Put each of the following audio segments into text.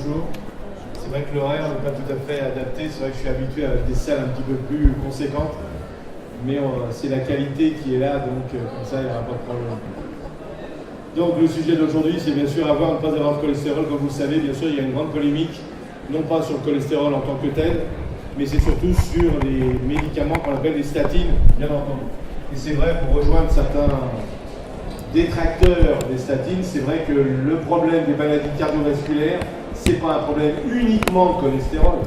bonjour. C'est vrai que l'horaire n'est pas tout à fait adapté. C'est vrai que je suis habitué à des salles un petit peu plus conséquentes. Mais c'est la qualité qui est là, donc comme ça, il n'y aura pas de problème. Donc le sujet d'aujourd'hui, c'est bien sûr avoir ou ne pas avoir de cholestérol. Comme vous le savez, bien sûr, il y a une grande polémique, non pas sur le cholestérol en tant que tel, mais c'est surtout sur les médicaments qu'on appelle les statines, bien entendu. Et c'est vrai, pour rejoindre certains détracteurs des statines, c'est vrai que le problème des maladies cardiovasculaires, ce n'est pas un problème uniquement de cholestérol.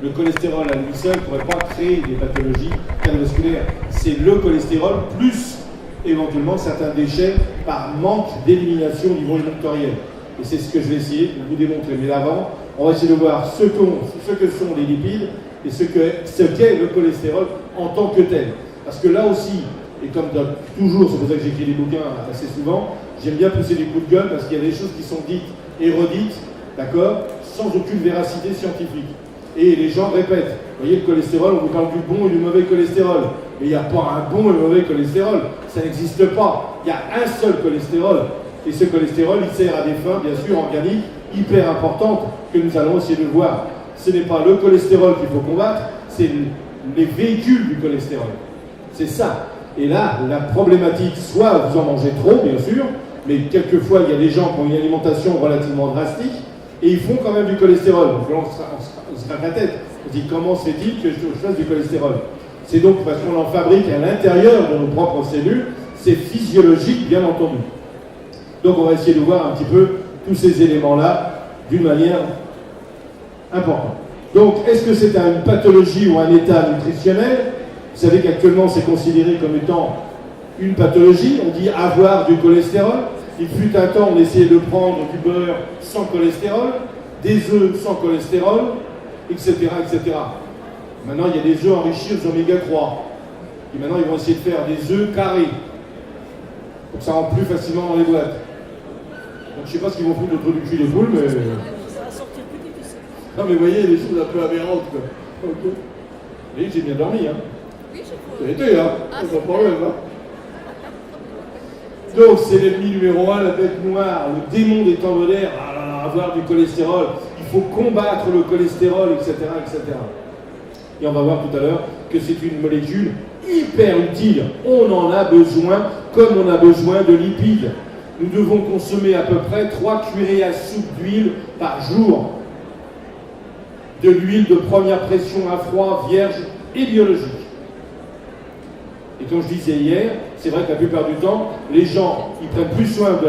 Le cholestérol à lui seul ne pourrait pas créer des pathologies cardiovasculaires. C'est le cholestérol plus éventuellement certains déchets par manque d'élimination au niveau émonctoriel. Et c'est ce que je vais essayer de vous démontrer. Mais avant, on va essayer de voir ce que sont les lipides et ce qu'est le cholestérol en tant que tel. Parce que là aussi, et comme toujours, c'est pour ça que j'écris des bouquins assez souvent, j'aime bien pousser des coups de gueule parce qu'il y a des choses qui sont dites et redites, d'accord, sans aucune véracité scientifique. Et les gens répètent. Vous voyez, le cholestérol, on vous parle du bon et du mauvais cholestérol. Mais il n'y a pas un bon et un mauvais cholestérol. Ça n'existe pas. Il y a un seul cholestérol. Et ce cholestérol, il sert à des fins, bien sûr, organiques, hyper importantes, que nous allons essayer de voir. Ce n'est pas le cholestérol qu'il faut combattre, c'est les véhicules du cholestérol. C'est ça. Et là, la problématique, soit vous en mangez trop, bien sûr, mais quelquefois, il y a des gens qui ont une alimentation relativement drastique, et ils font quand même du cholestérol. Donc là, on se frappe la tête. On se dit, comment se fait-il que je fasse du cholestérol? C'est donc parce qu'on en fabrique à l'intérieur de nos propres cellules. C'est physiologique, bien entendu. Donc on va essayer de voir un petit peu tous ces éléments-là d'une manière importante. Donc, est-ce que c'est une pathologie ou un état nutritionnel? Vous savez qu'actuellement, c'est considéré comme étant une pathologie. On dit avoir du cholestérol. Il fut un temps, on essayait de prendre du beurre sans cholestérol, des œufs sans cholestérol, etc., etc. Maintenant, il y a des œufs enrichis aux oméga 3. Et maintenant, ils vont essayer de faire des œufs carrés. Donc ça rentre plus facilement dans les boîtes. Donc je ne sais pas ce qu'ils vont foutre autour du cul des poules, mais... Ça va sortir plus difficile. Non, mais vous voyez, les choses un peu aberrantes, quoi. Okay. Et j'ai bien dormi, hein. Oui, je crois. Ça a été, hein. Pas de problème, hein. Donc, c'est l'ennemi numéro 1, la bête noire, le démon des temps modernes, avoir du cholestérol, il faut combattre le cholestérol, etc., etc. Et on va voir tout à l'heure que c'est une molécule hyper utile. On en a besoin, comme on a besoin de lipides. Nous devons consommer à peu près 3 cuillerées à soupe d'huile par jour. De l'huile de première pression à froid, vierge et biologique. Et comme je disais hier, c'est vrai que la plupart du temps, les gens, ils prennent plus soin de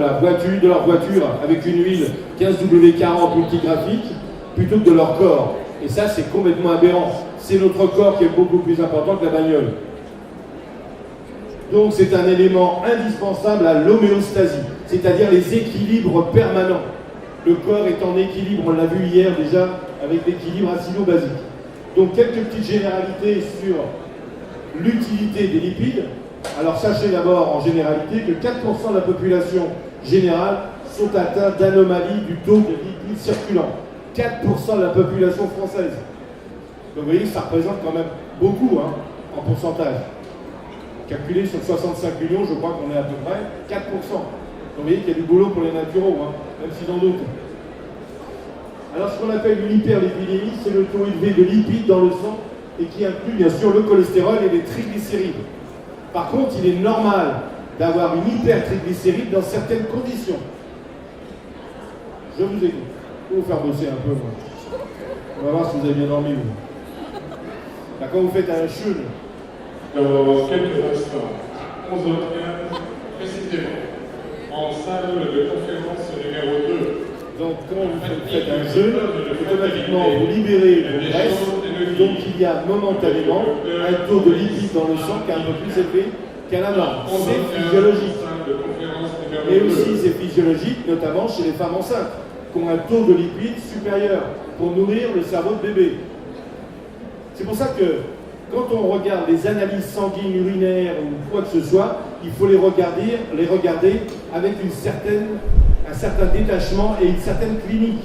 leur voiture avec une huile 15W40 multigraphique plutôt que de leur corps. Et ça, c'est complètement aberrant. C'est notre corps qui est beaucoup plus important que la bagnole. Donc, c'est un élément indispensable à l'homéostasie, c'est-à-dire les équilibres permanents. Le corps est en équilibre, on l'a vu hier déjà, avec l'équilibre acido-basique. Donc, quelques petites généralités sur l'utilité des lipides. Alors sachez d'abord en généralité que 4% de la population générale sont atteints d'anomalies du taux de lipides circulants. 4% de la population française. Donc vous voyez, ça représente quand même beaucoup, hein, en pourcentage. Calculé sur 65 millions, je crois qu'on est à peu près 4%. Donc vous voyez qu'il y a du boulot pour les naturaux, hein, même s'ils en doutent. Alors ce qu'on appelle une hyperlipidémie, c'est le taux élevé de lipides dans le sang et qui inclut bien sûr le cholestérol et les triglycérides. Par contre, il est normal d'avoir une hypertriglycéride dans certaines conditions. Je vous écoute. Je vais vous faire bosser un peu, moi. On va voir si vous avez bien dormi, vous. Là, quand vous faites un jeûne. Dans quelques instants, à 11h15, précisément, en salle de conférence numéro 2. Donc, quand vous faites un jeûne, automatiquement, vous libérez vos graisses. Donc, il y a momentanément un taux de lipides dans le sang qui est un peu plus élevé qu'à la norme. C'est physiologique. Et aussi, c'est physiologique, notamment chez les femmes enceintes, qui ont un taux de lipides supérieur pour nourrir le cerveau de bébé. C'est pour ça que, quand on regarde les analyses sanguines, urinaires ou quoi que ce soit, il faut les regarder avec un certain détachement et une certaine clinique.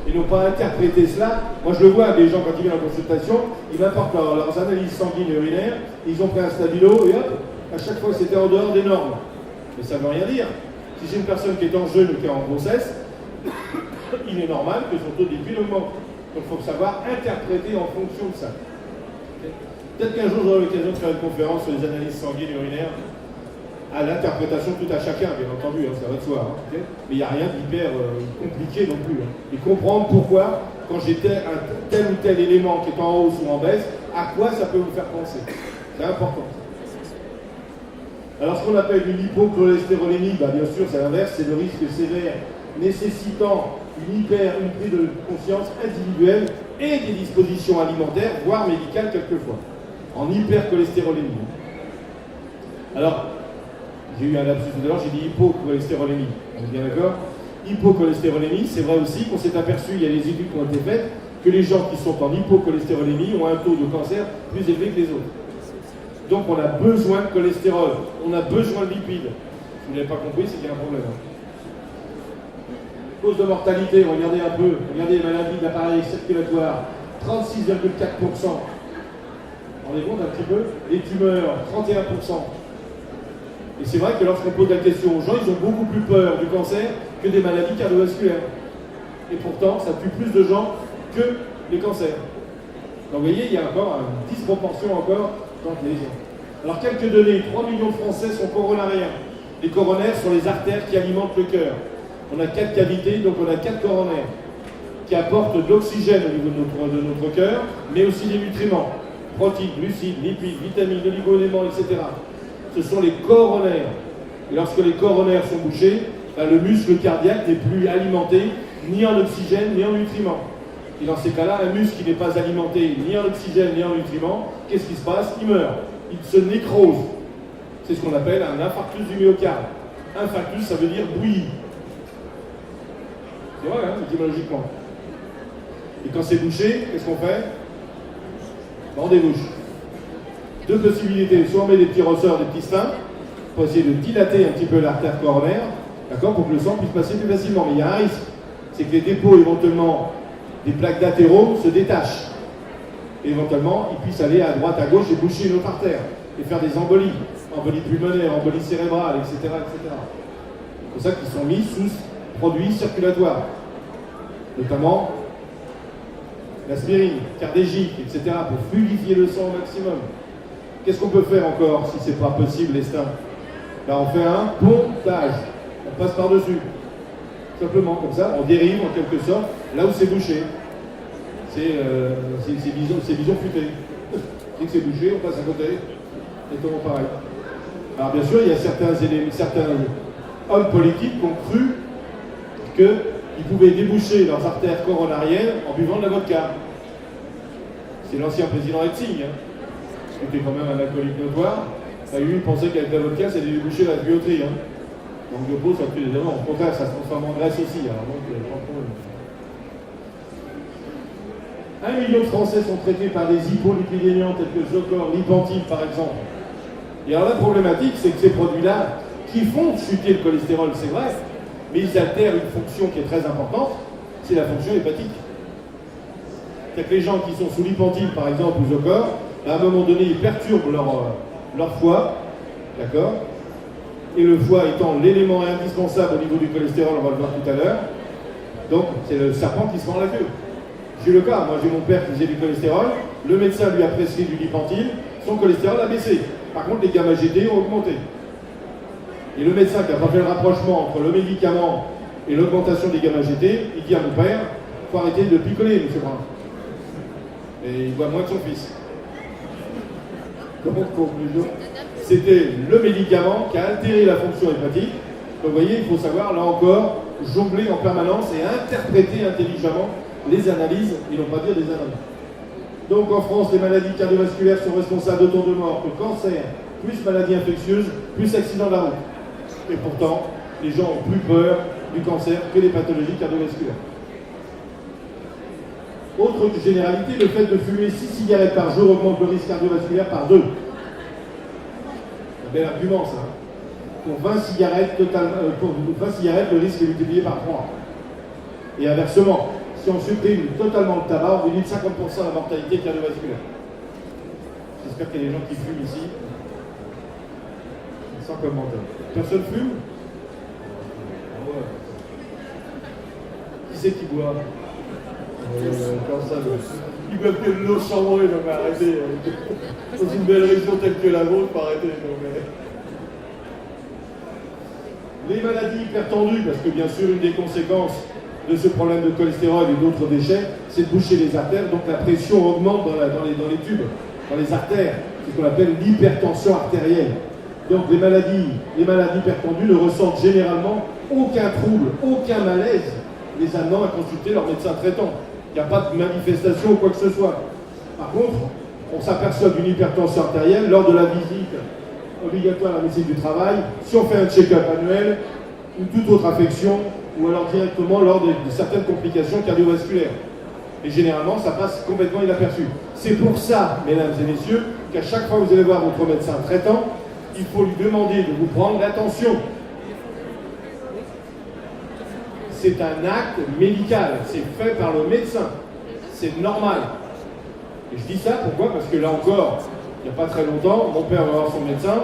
Et non pas interpréter cela. Moi je le vois, les gens quand ils viennent en consultation, ils m'apportent leurs analyses sanguines et urinaires, ils ont pris un stabilo et hop, à chaque fois c'était en dehors des normes. Mais ça ne veut rien dire. Si c'est une personne qui est en jeûne ou qui est en grossesse, il est normal que son taux de lipide augmente. Donc il faut savoir interpréter en fonction de ça. Peut-être qu'un jour j'aurai l'occasion de faire une conférence sur les analyses sanguines et urinaires, à l'interprétation tout à chacun, bien entendu, ça va de soi. Mais il n'y a rien d'hyper compliqué non plus. Et comprendre pourquoi, quand j'ai tel ou tel élément qui est en hausse ou en baisse, à quoi ça peut vous faire penser. C'est important. Alors ce qu'on appelle une hypocholestérolémie, bien sûr c'est l'inverse, c'est le risque sévère nécessitant une prise de conscience individuelle et des dispositions alimentaires, voire médicales quelquefois, en hypercholestérolémie. Alors, j'ai eu un lapsus tout à l'heure, j'ai dit hypocholestérolémie. On est bien d'accord? Hypocholestérolémie, c'est vrai aussi qu'on s'est aperçu, il y a des études qui ont été faites, que les gens qui sont en hypocholestérolémie ont un taux de cancer plus élevé que les autres. Donc on a besoin de cholestérol, on a besoin de lipides. Si vous n'avez pas compris, c'est qu'il y a un problème. Cause de mortalité, regardez un peu, regardez les maladies de l'appareil circulatoire, 36,4%. On est compte un petit peu? Les tumeurs, 31%. Et c'est vrai que lorsqu'on pose la question aux gens, ils ont beaucoup plus peur du cancer que des maladies cardiovasculaires. Et pourtant, ça tue plus de gens que les cancers. Donc vous voyez, il y a encore une disproportion encore entre les gens. Alors quelques données, 3 millions de Français sont coronariens. Les coronaires sont les artères qui alimentent le cœur. On a 4 cavités, donc on a 4 coronaires qui apportent de l'oxygène au niveau de notre cœur, mais aussi des nutriments, protéines, glucides, lipides, vitamines, oligo-éléments, etc. Ce sont les coronaires. Et lorsque les coronaires sont bouchés, le muscle cardiaque n'est plus alimenté ni en oxygène ni en nutriments. Et dans ces cas-là, un muscle qui n'est pas alimenté ni en oxygène ni en nutriments, qu'est-ce qui se passe? Il meurt. Il se nécrose. C'est ce qu'on appelle un infarctus du myocarde. Infarctus, ça veut dire bouilli. C'est vrai, étymologiquement. Et quand c'est bouché, qu'est-ce qu'on fait? On débouche. Deux possibilités. Soit on met des petits ressorts, des petits stents, pour essayer de dilater un petit peu l'artère coronaire, d'accord, pour que le sang puisse passer plus facilement. Mais il y a un risque. C'est que les dépôts, éventuellement, des plaques d'athérome se détachent. Et éventuellement, ils puissent aller à droite, à gauche et boucher une autre artère. Et faire des embolies. Embolies pulmonaires, embolies cérébrales, etc. etc. C'est pour ça qu'ils sont mis sous produits circulatoires. Notamment l'aspirine, cardégique, etc. pour fluidifier le sang au maximum. Qu'est-ce qu'on peut faire encore si c'est pas possible, les stents? On fait un pontage. On passe par-dessus. Simplement, comme ça, on dérive en quelque sorte là où c'est bouché. C'est bison futé. Dès que c'est bouché, on passe à côté. C'est tout pareil. Alors bien sûr, il y a certains hommes politiques qui ont cru qu'ils pouvaient déboucher leurs artères coronariennes en buvant de la vodka. C'est l'ancien président Hetzing, qui était quand même un alcoolique notoire. Lui, il pensait qu'avec la vodka, ça allait déboucher la tuyauterie. Donc de peau, ça tue les amants. Au contraire, ça se transforme en graisse aussi. Alors, donc, pas de problème. 1 million de Français sont traités par des hypolipidémiants tels que Zocor, Lipantil par exemple. Et alors la problématique, c'est que ces produits-là, qui font chuter le cholestérol, c'est vrai, mais ils altèrent une fonction qui est très importante, c'est la fonction hépatique. C'est-à-dire que les gens qui sont sous Lipantil par exemple ou Zocor, à un moment donné, ils perturbent leur foie, d'accord? Et le foie étant l'élément indispensable au niveau du cholestérol, on va le voir tout à l'heure. Donc c'est le serpent qui se mord la queue. J'ai le cas, moi j'ai mon père qui faisait du cholestérol, le médecin lui a prescrit du Lipantil, son cholestérol a baissé. Par contre, les gamma-GT ont augmenté. Et le médecin qui n'a pas fait le rapprochement entre le médicament et l'augmentation des gamma-GT, il dit à mon père, il faut arrêter de picoler, monsieur Brun. Et il voit moins que son fils. Donc, conclusion, c'était le médicament qui a altéré la fonction hépatique. Donc, vous voyez, il faut savoir, là encore, jongler en permanence et interpréter intelligemment les analyses, et non pas dire des analyses. Donc en France, les maladies cardiovasculaires sont responsables d'autant de morts que cancer, plus maladies infectieuses, plus accidents de la route. Et pourtant, les gens ont plus peur du cancer que des pathologies cardiovasculaires. Autre généralité, le fait de fumer 6 cigarettes par jour augmente le risque cardiovasculaire par 2. Un bel argument ça. Pour 20 cigarettes, le risque est multiplié par 3. Et inversement, si on supprime totalement le tabac, on réduit de 50% la mortalité cardiovasculaire. J'espère qu'il y a des gens qui fument ici. Sans commentaire. Personne fume? c'est qui boit quand ça, ils boivent que de l'eau chambrée, donc arrêtez. Dans une belle région telle que la vôtre, arrêtez. Les maladies hypertendues, parce que bien sûr, une des conséquences de ce problème de cholestérol et d'autres déchets, c'est de boucher les artères, donc la pression augmente dans les tubes, dans les artères. C'est ce qu'on appelle l'hypertension artérielle. Donc les maladies hypertendues ne ressentent généralement aucun trouble, aucun malaise, les amenant à consulter leur médecin traitant. Il n'y a pas de manifestation ou quoi que ce soit. Par contre, on s'aperçoit d'une hypertension artérielle lors de la visite obligatoire à la médecine du travail, si on fait un check-up annuel ou toute autre affection, ou alors directement lors de certaines complications cardiovasculaires. Et généralement, ça passe complètement inaperçu. C'est pour ça, mesdames et messieurs, qu'à chaque fois que vous allez voir votre médecin traitant, il faut lui demander de vous prendre l'attention. C'est un acte médical, c'est fait par le médecin. C'est normal. Et je dis ça pourquoi? Parce que là encore, il n'y a pas très longtemps, mon père va voir son médecin,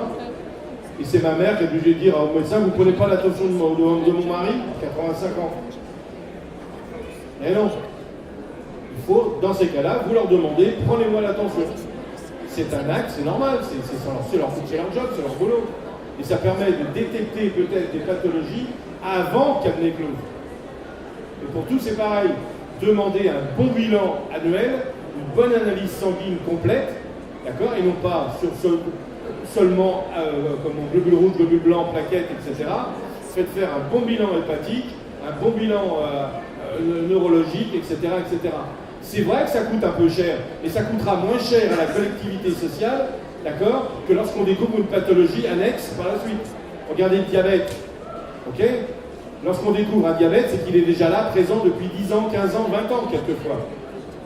et c'est ma mère qui a dû dire au médecin, vous ne prenez pas l'attention de mon mari, 85 ans. Mais non. Il faut, dans ces cas-là, vous leur demandez, prenez-moi l'attention. C'est un acte, c'est normal, c'est leur job, c'est leur boulot. Et ça permet de détecter peut-être des pathologies avant qu'elles n'éclosent. Et pour tous, c'est pareil. Demandez un bon bilan annuel, une bonne analyse sanguine complète, d'accord, et non pas seulement comme globule rouge, globule blanc, plaquettes, etc. Faites faire un bon bilan hépatique, un bon bilan neurologique, etc., etc. C'est vrai que ça coûte un peu cher, mais ça coûtera moins cher à la collectivité sociale, d'accord, que lorsqu'on découvre une pathologie annexe par la suite. Regardez le diabète, ok? Lorsqu'on découvre un diabète, c'est qu'il est déjà là, présent depuis 10 ans, 15 ans, 20 ans, quelquefois.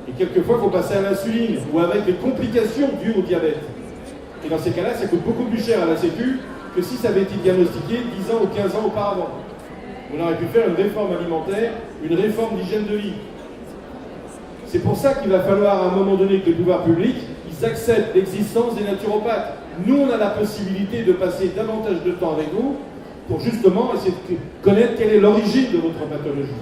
Et quelquefois, il faut passer à l'insuline, ou avec des complications dues au diabète. Et dans ces cas-là, ça coûte beaucoup plus cher à la Sécu que si ça avait été diagnostiqué 10 ans ou 15 ans auparavant. On aurait pu faire une réforme alimentaire, une réforme d'hygiène de vie. C'est pour ça qu'il va falloir à un moment donné que les pouvoirs publics, ils acceptent l'existence des naturopathes. Nous, on a la possibilité de passer davantage de temps avec vous pour justement essayer de connaître quelle est l'origine de votre pathologie.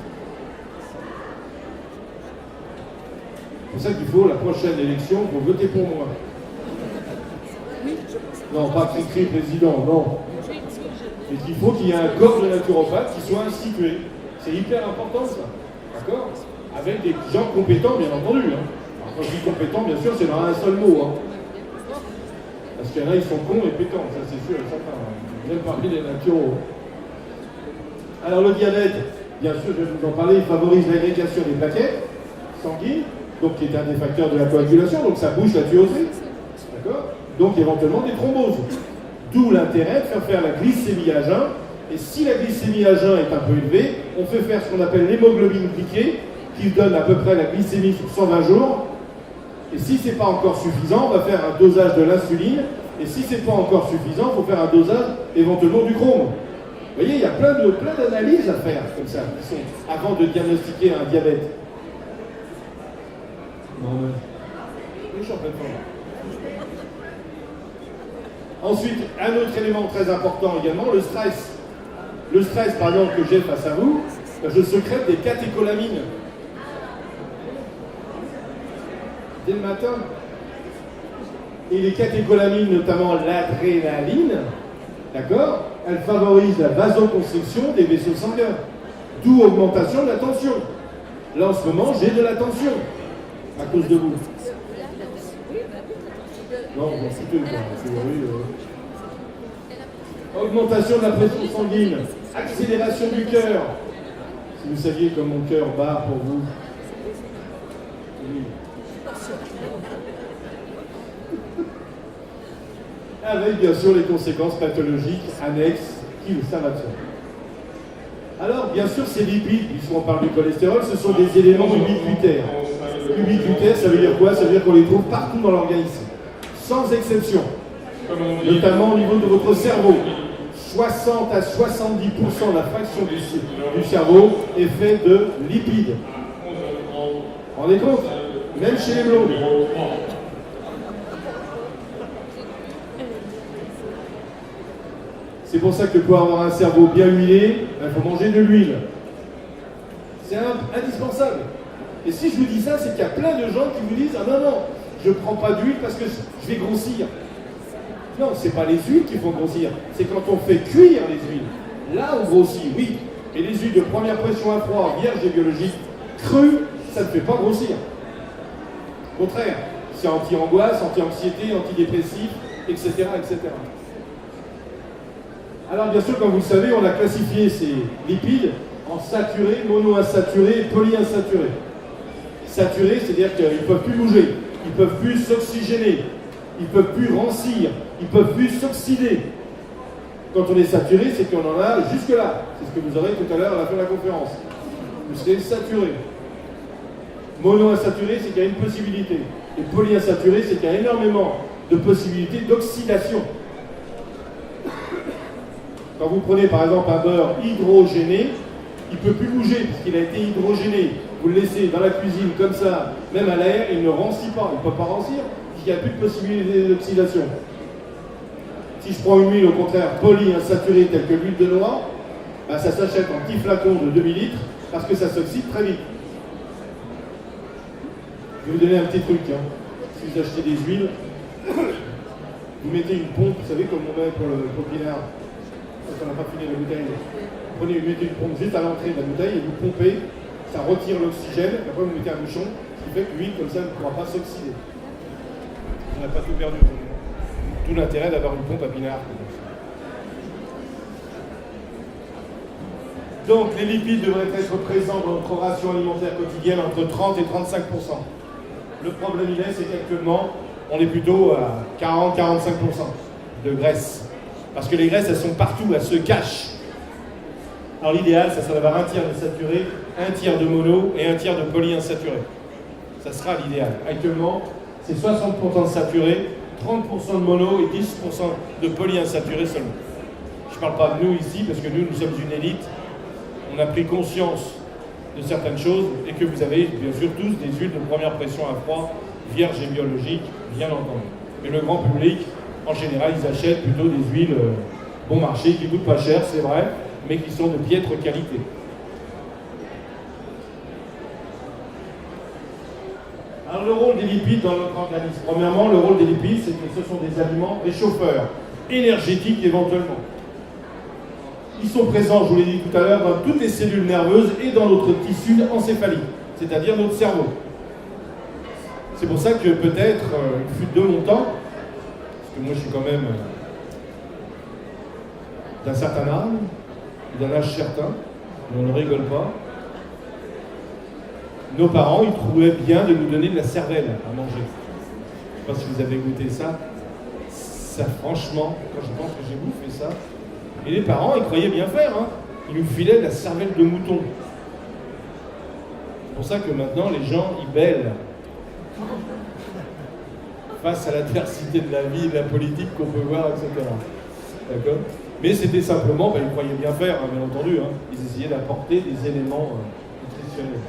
C'est pour ça qu'il faut, la prochaine élection, vous votez pour moi. Non, pas cri président, non. Et qu'il faut qu'il y ait un corps de naturopathes qui soit institué. C'est hyper important, ça. D'accord? Avec des gens compétents, bien entendu. Hein. Alors, quand je dis compétents, bien sûr, c'est dans un seul mot. Hein. Parce qu'il y en a, ils sont cons et pétants, ça c'est sûr et certain. Ils aiment parler des naturaux. Alors, le diabète, bien sûr, je vais vous en parler, il favorise l'agrégation des plaquettes sanguines, donc qui est un des facteurs de la coagulation, donc ça bouche la tuyauterie. D'accord? Donc éventuellement des thromboses. D'où l'intérêt de faire la glycémie à jeun. Et si la glycémie à jeun est un peu élevée, on fait faire ce qu'on appelle l'hémoglobine glyquée, qui donne à peu près la glycémie sur 120 jours. Et si ce n'est pas encore suffisant, on va faire un dosage de l'insuline. Et si ce n'est pas encore suffisant, il faut faire un dosage éventuellement du chrome. Vous voyez, il y a plein d'analyses à faire comme ça, avant de diagnostiquer un diabète. Non, mais... Oui, je suis en pleine forme. Ensuite, un autre élément très important également, le stress. Le stress, par exemple, que j'ai face à vous, je sécrète des catécholamines. Dès le matin. Et les catécholamines, notamment l'adrénaline, d'accord, elles favorisent la vasoconstriction des vaisseaux sanguins. D'où augmentation de la tension. Là, en ce moment, j'ai de la tension à cause de vous. Non, bon, c'est tout. Augmentation de la pression sanguine, accélération du cœur. Si vous saviez comme mon cœur bat pour vous. Oui. Avec bien sûr les conséquences pathologiques annexes qui le savent. Alors, bien sûr, ces lipides, puisqu'on parle du cholestérol, ce sont des éléments ubiquitaires. Ubiquitaires, ça veut dire quoi? Ça veut dire qu'on les trouve partout dans l'organisme, sans exception, notamment au niveau de votre cerveau. 60 à 70% de la fraction du cerveau est fait de lipides. Vous vous rendez compte? Même chez les blondes. C'est pour ça que pour avoir un cerveau bien huilé, il faut manger de l'huile. C'est indispensable. Et si je vous dis ça, c'est qu'il y a plein de gens qui vous disent « Ah non, non, je ne prends pas d'huile parce que je vais grossir. » Non, ce n'est pas les huiles qui font grossir, c'est quand on fait cuire les huiles. Là, on grossit, oui. Et les huiles de première pression à froid, vierges et biologiques, crues, ça ne fait pas grossir. Au contraire, c'est anti-angoisse, anti-anxiété, antidépressif, etc., etc. Alors bien sûr, comme vous le savez, on a classifié ces lipides en saturés, monoinsaturés et polyinsaturés. Saturés, c'est-à-dire qu'ils ne peuvent plus bouger, ils ne peuvent plus s'oxygéner, ils ne peuvent plus rancir, ils ne peuvent plus s'oxyder. Quand on est saturé, c'est qu'on en a jusque-là. C'est ce que vous aurez tout à l'heure à la fin de la conférence. Vous serez saturé. Monoinsaturé, c'est qu'il y a une possibilité. Et polyinsaturé, c'est qu'il y a énormément de possibilités d'oxydation. Quand vous prenez par exemple un beurre hydrogéné, il ne peut plus bouger puisqu'il a été hydrogéné. Vous le laissez dans la cuisine comme ça, même à l'air, il ne rancit pas. Il ne peut pas rancir puisqu'il n'y a plus de possibilité d'oxydation. Si je prends une huile au contraire polyinsaturée telle que l'huile de noix, ben ça s'achète en petits flacons de 2000 litres parce que ça s'oxyde très vite. Je vais vous donner un petit truc. Si vous achetez des huiles, vous mettez une pompe, vous savez comme on met pour le pinard, quand on n'a pas fini la bouteille. Vous mettez une pompe juste à l'entrée de la bouteille et vous pompez, ça retire l'oxygène, et après vous mettez un bouchon, ce qui fait que l'huile comme ça ne pourra pas s'oxyder. On n'a pas tout perdu. Tout l'intérêt d'avoir une pompe à pinard. Donc les lipides devraient être présents dans notre ration alimentaire quotidienne entre 30 et 35%. Le problème il est, c'est qu'actuellement, on est plutôt à 40-45% de graisse. Parce que les graisses, elles sont partout, elles se cachent. Alors l'idéal, ça serait d'avoir un tiers de saturé, un tiers de mono et un tiers de polyinsaturé. Ça sera l'idéal. Actuellement, c'est 60% de saturé, 30% de mono et 10% de polyinsaturé seulement. Je ne parle pas de nous ici, parce que nous sommes une élite. On a pris conscience de certaines choses et que vous avez bien sûr tous des huiles de première pression à froid, vierges et biologiques, bien entendu. Mais le grand public, en général, ils achètent plutôt des huiles bon marché, qui ne coûtent pas cher, c'est vrai, mais qui sont de piètre qualité. Alors le rôle des lipides dans notre organisme. Premièrement, le rôle des lipides, c'est que ce sont des aliments réchauffeurs, énergétiques éventuellement. Ils sont présents, je vous l'ai dit tout à l'heure, dans toutes les cellules nerveuses et dans notre tissu encéphalique, c'est-à-dire notre cerveau. C'est pour ça que peut-être, il fut de mon temps, parce que moi je suis quand même d'un certain âge, d'un âge certain, mais on ne rigole pas, nos parents, ils trouvaient bien de nous donner de la cervelle à manger. Je ne sais pas si vous avez goûté ça. Ça, franchement, quand je pense que j'ai bouffé ça, et les parents, ils croyaient bien faire. Ils nous filaient de la cervelle de mouton. C'est pour ça que maintenant, les gens, ils bêlent face à l'adversité de la vie, de la politique qu'on peut voir, etc. D'accord ? Mais c'était simplement, ils croyaient bien faire, bien entendu. Ils essayaient d'apporter des éléments nutritionnels.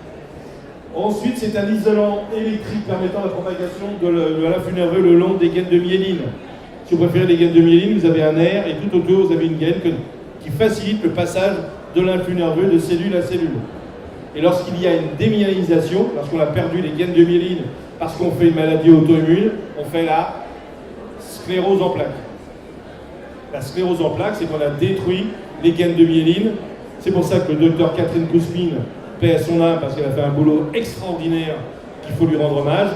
Ensuite, c'est un isolant électrique permettant la propagation de l'influx nerveux le long des gaines de myéline. Si vous préférez les gaines de myéline, vous avez un nerf et tout autour, vous avez une gaine qui facilite le passage de l'influx nerveux de cellule à cellule. Et lorsqu'il y a une démyélinisation, lorsqu'on a perdu les gaines de myéline parce qu'on fait une maladie auto-immune, on fait la sclérose en plaques. La sclérose en plaques, c'est qu'on a détruit les gaines de myéline. C'est pour ça que le docteur Catherine Kouspine, paix à son âme, parce qu'elle a fait un boulot extraordinaire qu'il faut lui rendre hommage,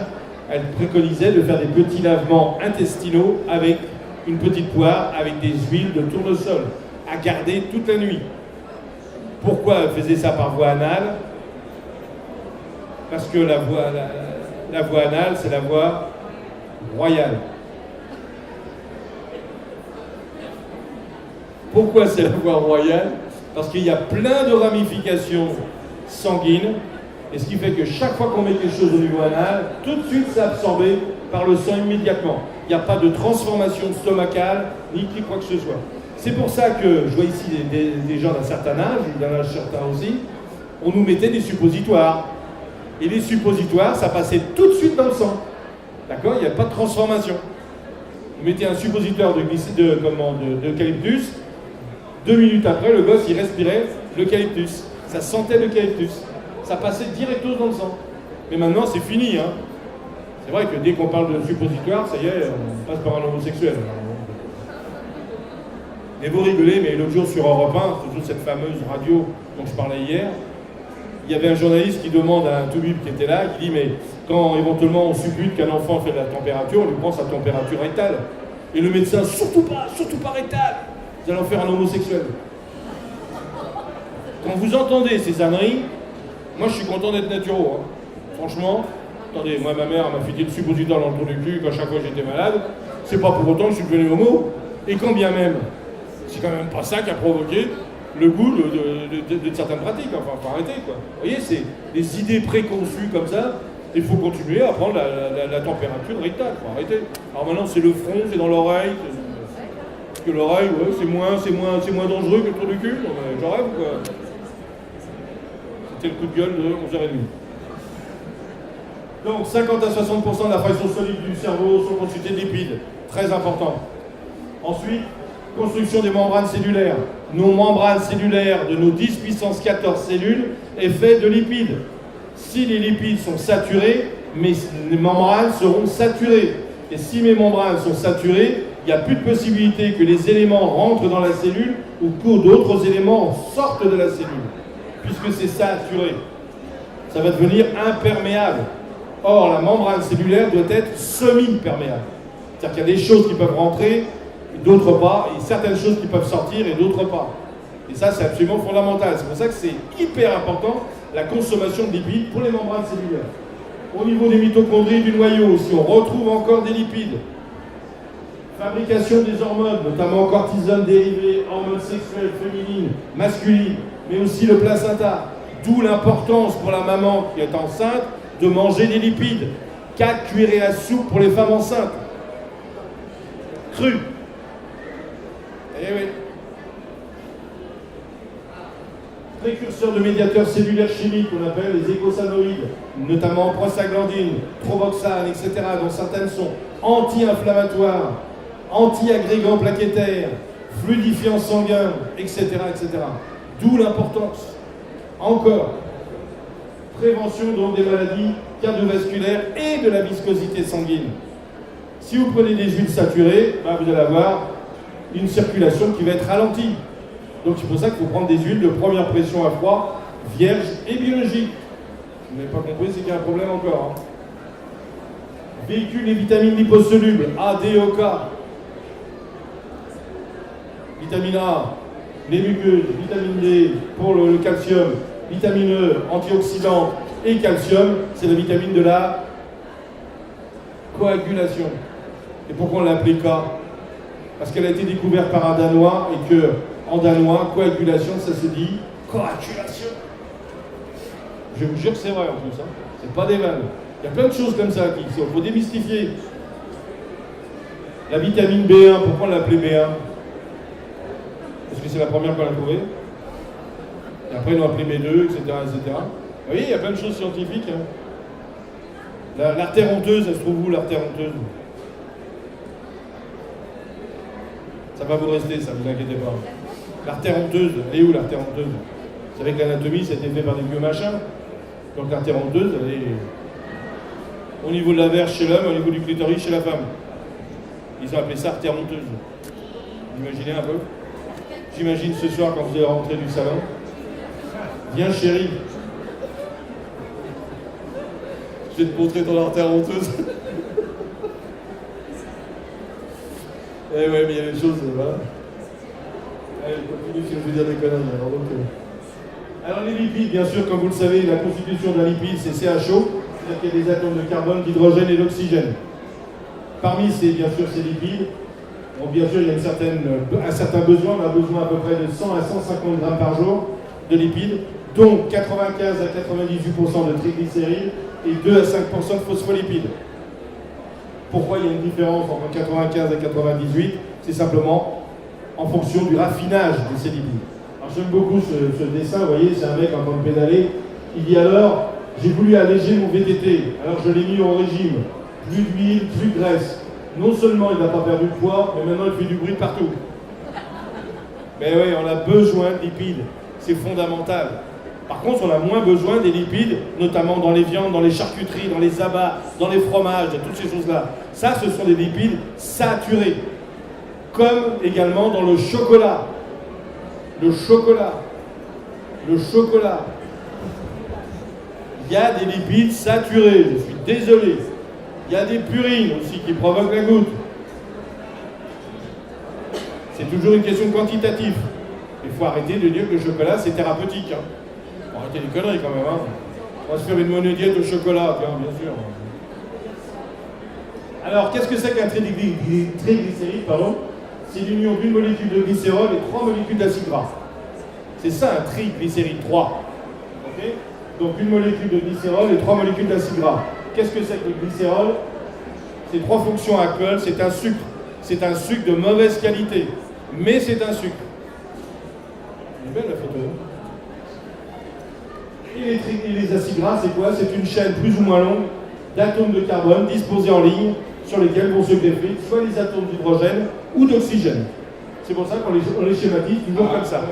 elle préconisait de faire des petits lavements intestinaux avec une petite poire, avec des huiles de tournesol, à garder toute la nuit. Pourquoi elle faisait ça par voie anale ? Parce que la voie anale, c'est la voie royale. Pourquoi c'est la voie royale ? Parce qu'il y a plein de ramifications sanguines, et ce qui fait que chaque fois qu'on met quelque chose au niveau anal, tout de suite c'est absorbé par le sang immédiatement. Il n'y a pas de transformation stomacale, ni quoi que ce soit. C'est pour ça que je vois ici des gens d'un certain âge, d'un âge certain aussi, on nous mettait des suppositoires. Et les suppositoires, ça passait tout de suite dans le sang. D'accord ? Il n'y a pas de transformation. Vous mettez un suppositoire d'eucalyptus, 2 minutes après, le gosse, il respirait l'eucalyptus. Ça sentait l'eucalyptus. Ça passait directement dans le sang. Mais maintenant, c'est fini. Hein. C'est vrai que dès qu'on parle de suppositoire, ça y est, on passe par un homosexuel. Et vous rigolez, mais l'autre jour sur Europe 1, toujours cette fameuse radio dont je parlais hier, il y avait un journaliste qui demande à un toubib qui était là, qui dit mais quand éventuellement on suppute qu'un enfant fait de la température, on lui prend sa température rectale. Et le médecin, surtout pas rectale, vous allez en faire un homosexuel. Quand vous entendez ces âneries, moi je suis content d'être naturo. Hein. Franchement, attendez, moi ma mère m'a fêté le suppositoire dans le trou du cul quand chaque fois j'étais malade. C'est pas pour autant que je suis devenu homo. Et quand bien même, c'est quand même pas ça qui a provoqué le goût de certaines pratiques. Enfin, faut arrêter quoi. Vous voyez, c'est des idées préconçues comme ça. Il faut continuer à prendre la température rectale. Faut arrêter. Alors maintenant, c'est le front, c'est dans l'oreille. Parce que l'oreille, ouais, c'est moins dangereux que le trou du cul. J'en rêve ou quoi. C'était le coup de gueule de 11h30. Donc 50 à 60% de la fraction solide du cerveau sont constitués de lipides. Très important. Ensuite, construction des membranes cellulaires. Nos membranes cellulaires de nos 10 puissance 14 cellules est faite de lipides. Si les lipides sont saturés, mes membranes seront saturées. Et si mes membranes sont saturées, il n'y a plus de possibilité que les éléments rentrent dans la cellule ou que d'autres éléments sortent de la cellule. Puisque c'est saturé. Ça va devenir imperméable. Or, la membrane cellulaire doit être semi-perméable. C'est-à-dire qu'il y a des choses qui peuvent rentrer, d'autres pas, et certaines choses qui peuvent sortir et d'autres pas. Et ça, c'est absolument fondamental. C'est pour ça que c'est hyper important, la consommation de lipides pour les membranes cellulaires. Au niveau des mitochondries du noyau, si on retrouve encore des lipides, fabrication des hormones, notamment cortisone dérivées, hormones sexuelles féminines, masculines, mais aussi le placenta. D'où l'importance pour la maman qui est enceinte de manger des lipides. 4 cuillerées à soupe pour les femmes enceintes. Cru. Eh oui. Précurseurs de médiateurs cellulaires chimiques qu'on appelle les écosanoïdes, notamment prostaglandine, trovoxane, etc., dont certaines sont anti-inflammatoires, anti-agrégants plaquettaires, fluidifiants sanguins, etc., etc. D'où l'importance. Encore, prévention donc des maladies cardiovasculaires et de la viscosité sanguine. Si vous prenez des huiles saturées, ben vous allez avoir une circulation qui va être ralentie. Donc c'est pour ça qu'il faut prendre des huiles de première pression à froid, vierges et biologiques. Vous n'avez pas compris, c'est qu'il y a un problème encore. Hein. Véhiculent les vitamines liposolubles, A, D, O, K. Vitamine A, les muqueuses, vitamine D pour le calcium, vitamine E, antioxydante et calcium, c'est la vitamine de la coagulation. Et pourquoi on l'a appelée K? Parce qu'elle a été découverte par un Danois et que, en danois, coagulation, ça se dit coagulation. Je vous jure que c'est vrai en plus, hein. C'est pas des vannes. Il y a plein de choses comme ça qu'il faut démystifier. La vitamine B1, pourquoi on l'a appelée B1? Parce que c'est la première qu'on a trouvée. Et après, ils l'ont appelé B2, etc., etc. Vous voyez, il y a plein de choses scientifiques. Hein. L'artère honteuse, elle se trouve où, l'artère honteuse? Ça va vous rester, ça, vous inquiétez pas. L'artère honteuse, elle est où, l'artère honteuse? Vous savez que l'anatomie, ça a été fait par des vieux machins. Donc l'artère honteuse, elle est au niveau de la verge chez l'homme, au niveau du clitoris chez la femme. Ils ont appelé ça artère honteuse. Vous imaginez un peu? J'imagine ce soir, quand vous allez rentrer du salon, viens chérie, je vais te montrer ton artère honteuse. Eh ouais, mais il y a des choses, voilà. Allez, je continue si je veux dire des conneries. Alors les lipides, bien sûr, comme vous le savez, la constitution d'un lipide, c'est CHO, c'est-à-dire qu'il y a des atomes de carbone, d'hydrogène et d'oxygène. Parmi ces, bien sûr, ces lipides, bon, bien sûr, il y a un certain besoin, on a besoin à peu près de 100 à 150 grammes par jour de lipides, dont 95 à 98% de triglycérides et 2 à 5% de phospholipides. Pourquoi il y a une différence entre 95 et 98? C'est simplement en fonction du raffinage de ces lipides. Alors j'aime beaucoup ce dessin, vous voyez, c'est un mec en train de pédaler. Il dit alors, j'ai voulu alléger mon VTT, alors je l'ai mis au régime. Plus d'huile, plus de graisse. Non seulement il n'a pas perdu de poids, mais maintenant il fait du bruit partout. Mais oui, on a besoin de lipides, c'est fondamental. Par contre, on a moins besoin des lipides, notamment dans les viandes, dans les charcuteries, dans les abats, dans les fromages, toutes ces choses-là. Ça, ce sont des lipides saturés. Comme également dans le chocolat. Le chocolat. Le chocolat. Il y a des lipides saturés, je suis désolé. Il y a des purines aussi qui provoquent la goutte. C'est toujours une question quantitative. Il faut arrêter de dire que le chocolat, c'est thérapeutique. Hein. Faut arrêter les conneries quand même. Hein. On va se faire une monodiète au chocolat, bien sûr. Alors, qu'est-ce que c'est qu'un triglycéride, pardon? C'est l'union d'une molécule de glycérol et 3 molécules d'acide gras. C'est ça un triglycéride, 3. Okay, donc une molécule de glycérol et 3 molécules d'acide gras. Qu'est-ce que c'est que le glycérol? C'est 3 fonctions actuelles, c'est un sucre. C'est un sucre de mauvaise qualité, mais c'est un sucre. C'est belle la photo. Et les acides gras, c'est quoi? C'est une chaîne plus ou moins longue d'atomes de carbone disposés en ligne sur lesquels vont se greffer soit les atomes d'hydrogène ou d'oxygène. C'est pour ça qu'on les schématise toujours comme ça.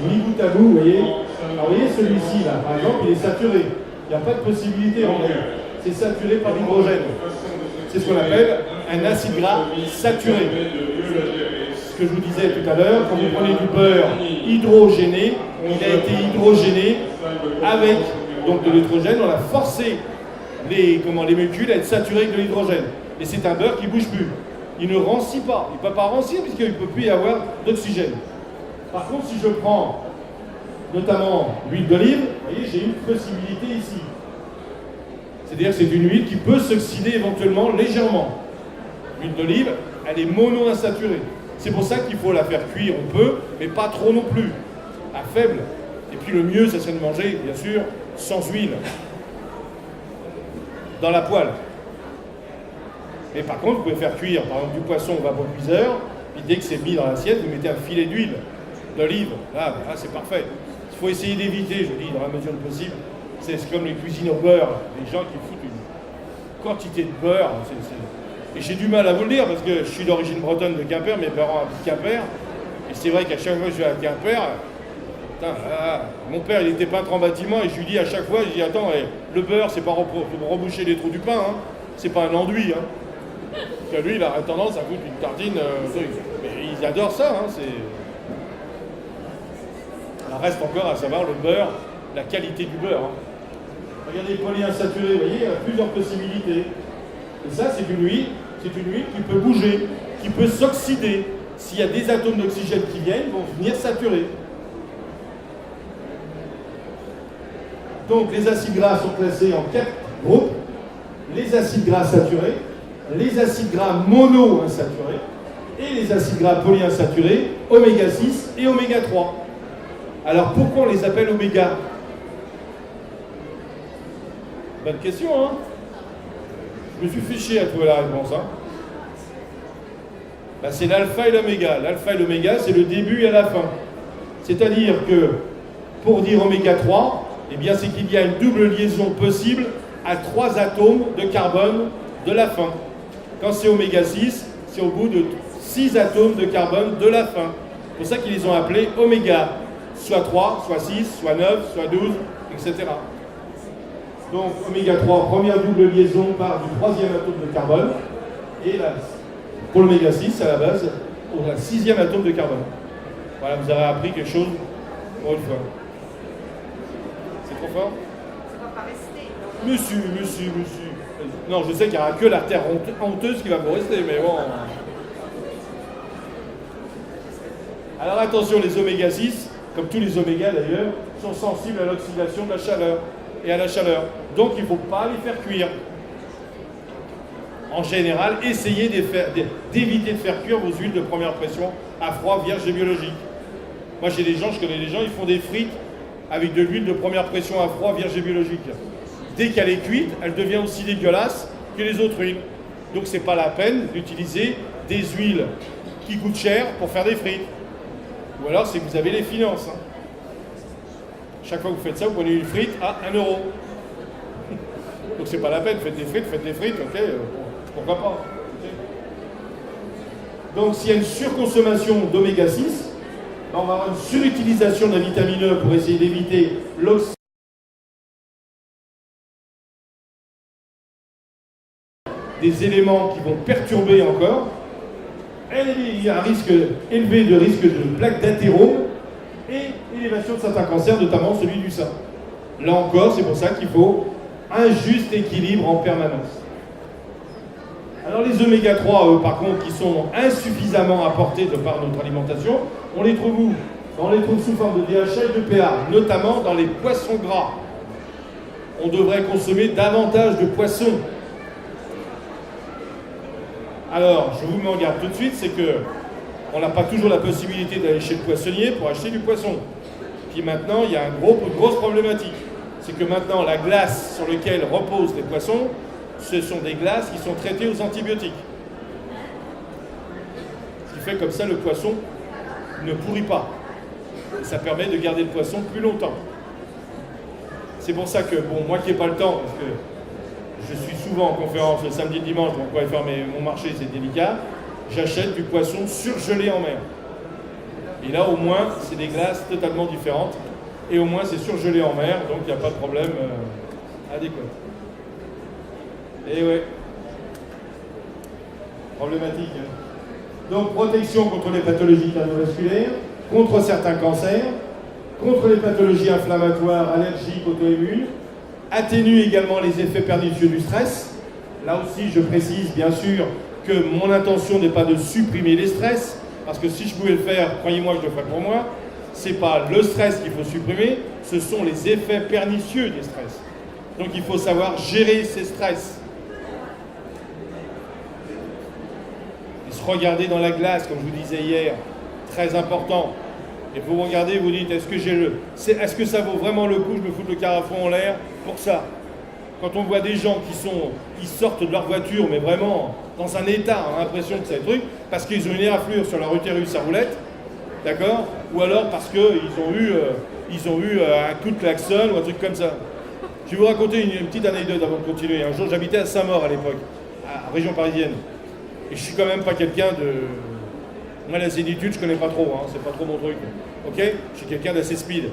Mis bout à bout, vous voyez. Alors vous voyez celui-ci là, par exemple, il est saturé. Il n'y a pas de possibilité en vrai. C'est saturé par l'hydrogène. C'est ce qu'on appelle un acide gras saturé. Ce que je vous disais tout à l'heure, quand vous prenez du beurre hydrogéné, il a été hydrogéné avec donc de l'hydrogène. On a forcé les molécules à être saturées avec de l'hydrogène. Et c'est un beurre qui ne bouge plus. Il ne rancit pas. Il ne peut pas rancir puisqu'il ne peut plus y avoir d'oxygène. Par contre, si je prends notamment l'huile d'olive, vous voyez, j'ai une possibilité ici. C'est-à-dire que c'est une huile qui peut s'oxyder éventuellement légèrement. L'huile d'olive, elle est monoinsaturée. C'est pour ça qu'il faut la faire cuire, on peut, mais pas trop non plus, à faible. Et puis le mieux, ça serait de manger, bien sûr, sans huile, dans la poêle. Mais par contre, vous pouvez faire cuire, par exemple, du poisson au vapocuiseur, puis dès que c'est mis dans l'assiette, vous mettez un filet d'huile, d'olive. Là, c'est parfait. Il faut essayer d'éviter, je dis, dans la mesure du possible. C'est comme les cuisines au beurre, les gens qui foutent une quantité de beurre. Et j'ai du mal à vous le dire parce que je suis d'origine bretonne de Quimper, mes parents habitent Quimper. Et c'est vrai qu'à chaque fois que je vais à Quimper, mon père il était peintre en bâtiment et je lui dis à chaque fois, je dis attends, le beurre c'est pas pour reboucher les trous du pain, hein. C'est pas un enduit. Hein. Parce que lui il a tendance à foutre une tartine. Mais ils adorent ça. Hein, Il reste encore à savoir le beurre, la qualité du beurre. Hein. Regardez les polyinsaturés, vous voyez, il y a plusieurs possibilités. Et ça, c'est une huile qui peut bouger, qui peut s'oxyder. S'il y a des atomes d'oxygène qui viennent, ils vont venir saturer. Donc, les acides gras sont classés en 4 groupes. Les acides gras saturés, les acides gras monoinsaturés et les acides gras polyinsaturés, oméga 6 et oméga 3. Alors, pourquoi on les appelle oméga? Bonne question, hein? Je me suis fait chier à trouver la réponse, hein? C'est l'alpha et l'oméga. L'alpha et l'oméga, c'est le début et la fin. C'est-à-dire que, pour dire oméga 3, eh bien, c'est qu'il y a une double liaison possible à 3 atomes de carbone de la fin. Quand c'est oméga 6, c'est au bout de 6 atomes de carbone de la fin. C'est pour ça qu'ils les ont appelés oméga. Soit 3, soit 6, soit 9, soit 12, etc. Donc, oméga 3, première double liaison part du 3e atome de carbone. Et là, pour l'oméga 6, à la base, au 6e atome de carbone. Voilà, vous avez appris quelque chose pour une fois. C'est trop fort? Ça va pas rester. Monsieur. Non, je sais qu'il n'y aura que l'artère honteuse qui va vous rester, mais bon. Alors attention, les oméga 6, comme tous les oméga d'ailleurs, sont sensibles à l'oxydation de la chaleur et à la chaleur. Donc il ne faut pas les faire cuire. En général, essayez d'éviter de faire cuire vos huiles de première pression à froid, vierge et biologique. Moi je connais des gens, ils font des frites avec de l'huile de première pression à froid, vierge et biologique. Dès qu'elle est cuite, elle devient aussi dégueulasse que les autres huiles. Donc c'est pas la peine d'utiliser des huiles qui coûtent cher pour faire des frites. Ou alors c'est que vous avez les finances. Hein. Chaque fois que vous faites ça, vous prenez une frite à 1 €. Donc c'est pas la peine, faites des frites, ok, pourquoi pas. Okay. Donc s'il y a une surconsommation d'oméga 6, on va avoir une surutilisation de la vitamine E pour essayer d'éviter des éléments qui vont perturber encore. Il y a un risque élevé de risque de plaque d'athérome et élévation de certains cancers, notamment celui du sein. Là encore, c'est pour ça qu'il faut un juste équilibre en permanence. Alors les oméga 3, eux, par contre, qui sont insuffisamment apportés de par notre alimentation, on les trouve où? On les trouve sous forme de DHA et de PA, notamment dans les poissons gras. On devrait consommer davantage de poissons. Alors, je vous mets en garde tout de suite, c'est que on n'a pas toujours la possibilité d'aller chez le poissonnier pour acheter du poisson. Puis maintenant, il y a une grosse problématique. C'est que maintenant, la glace sur laquelle reposent les poissons, ce sont des glaces qui sont traitées aux antibiotiques. Ce qui fait comme ça, le poisson ne pourrit pas. Et ça permet de garder le poisson plus longtemps. C'est pour ça que, bon, moi qui n'ai pas le temps, parce que je suis souvent en conférence le samedi et le dimanche, donc pour aller faire mon marché, c'est délicat, j'achète du poisson surgelé en mer. Et là, au moins, c'est des glaces totalement différentes. Et au moins, c'est surgelé en mer, donc il n'y a pas de problème adéquat. Et ouais. Problématique. Donc, protection contre les pathologies cardiovasculaires, contre certains cancers, contre les pathologies inflammatoires, allergiques, auto-immunes, atténue également les effets pernicieux du stress. Là aussi, je précise bien sûr que mon intention n'est pas de supprimer les stress, parce que si je pouvais le faire, croyez-moi que je le ferais pour moi, c'est pas le stress qu'il faut supprimer, ce sont les effets pernicieux des stress. Donc il faut savoir gérer ces stress. Et se regarder dans la glace, comme je vous disais hier, très important. Et vous regardez, vous dites, est-ce que ça vaut vraiment le coup, je me fous le carafon en l'air pour ça? Quand on voit des gens qui sortent de leur voiture, mais vraiment dans un état, on a l'impression que c'est un truc, parce qu'ils ont une éraflure sur leur utérus à roulette, d'accord? Ou alors parce qu'ils ont eu un coup de klaxon ou un truc comme ça. Je vais vous raconter une petite anecdote avant de continuer. Un jour, j'habitais à Saint-Maur à l'époque, à région parisienne. Et je suis quand même pas quelqu'un de... Moi, la zénitude, je connais pas trop, hein, c'est pas trop mon truc. Ok? Je suis quelqu'un d'assez speed.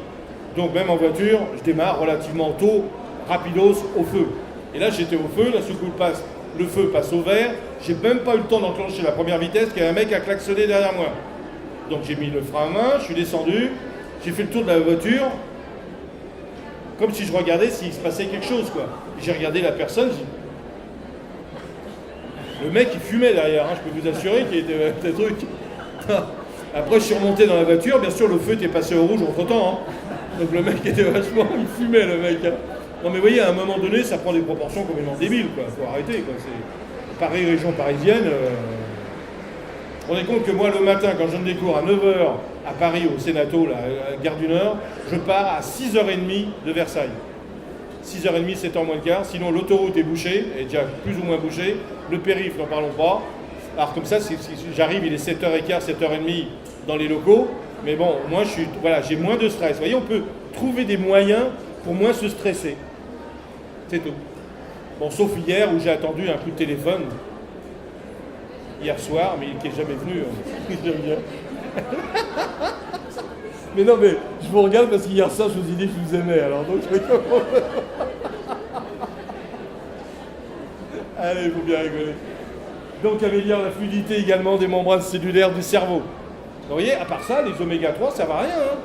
Donc, même en voiture, je démarre relativement tôt, rapidos, au feu. Et là, j'étais au feu, là, ce coup, le feu passe au vert. J'ai même pas eu le temps d'enclencher la première vitesse, qu'il y a un mec à klaxonner derrière moi. Donc, j'ai mis le frein à main, je suis descendu, j'ai fait le tour de la voiture, comme si je regardais s'il se passait quelque chose, quoi. J'ai regardé la personne, le mec, il fumait derrière, hein, je peux vous assurer qu'il était des trucs. Après, je suis remonté dans la voiture, bien sûr, le feu était passé au rouge entre-temps. Hein. Donc le mec était vachement... Il fumait, le mec. Hein. Non, mais vous voyez, à un moment donné, ça prend des proportions complètement débiles, quoi. Faut arrêter, quoi. C'est Paris, région parisienne. On est compte que moi, le matin, quand je donne des cours à 9h à Paris, au Sénato, là, à la gare du Nord, je pars à 6h30 de Versailles. 6h30, 7h moins le quart. Sinon, l'autoroute est bouchée, elle est déjà plus ou moins bouchée. Le périph', n'en parlons pas. Alors comme ça, j'arrive, il est 7h15, 7h30 dans les locaux, mais bon, moi j'ai moins de stress. Vous voyez, on peut trouver des moyens pour moins se stresser. C'est tout. Bon, sauf hier où j'ai attendu un coup de téléphone, hier soir, mais qui n'est jamais venu. J'aime bien. Mais non, mais je vous regarde parce qu'hier soir, je vous ai dit que je vous aimais, alors donc je Allez, il faut bien rigoler. Donc améliore la fluidité également des membranes cellulaires du cerveau. Vous voyez, à part ça, les oméga 3, ça ne va rien. Hein.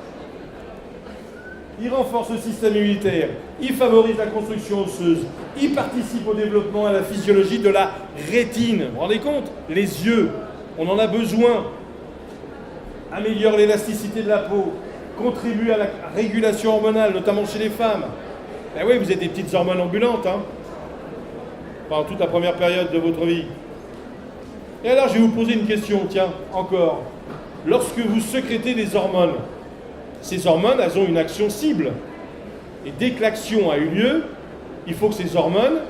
Il renforce le système immunitaire, il favorise la construction osseuse, il participe au développement à la physiologie de la rétine. Vous vous rendez compte? Les yeux, on en a besoin. Améliore l'élasticité de la peau, contribue à la régulation hormonale, notamment chez les femmes. Ben oui, vous êtes des petites hormones ambulantes, hein, pendant toute la première période de votre vie. Et alors, je vais vous poser une question, tiens, encore. Lorsque vous sécrétez des hormones, ces hormones, elles ont une action cible. Et dès que l'action a eu lieu, il faut que ces hormones,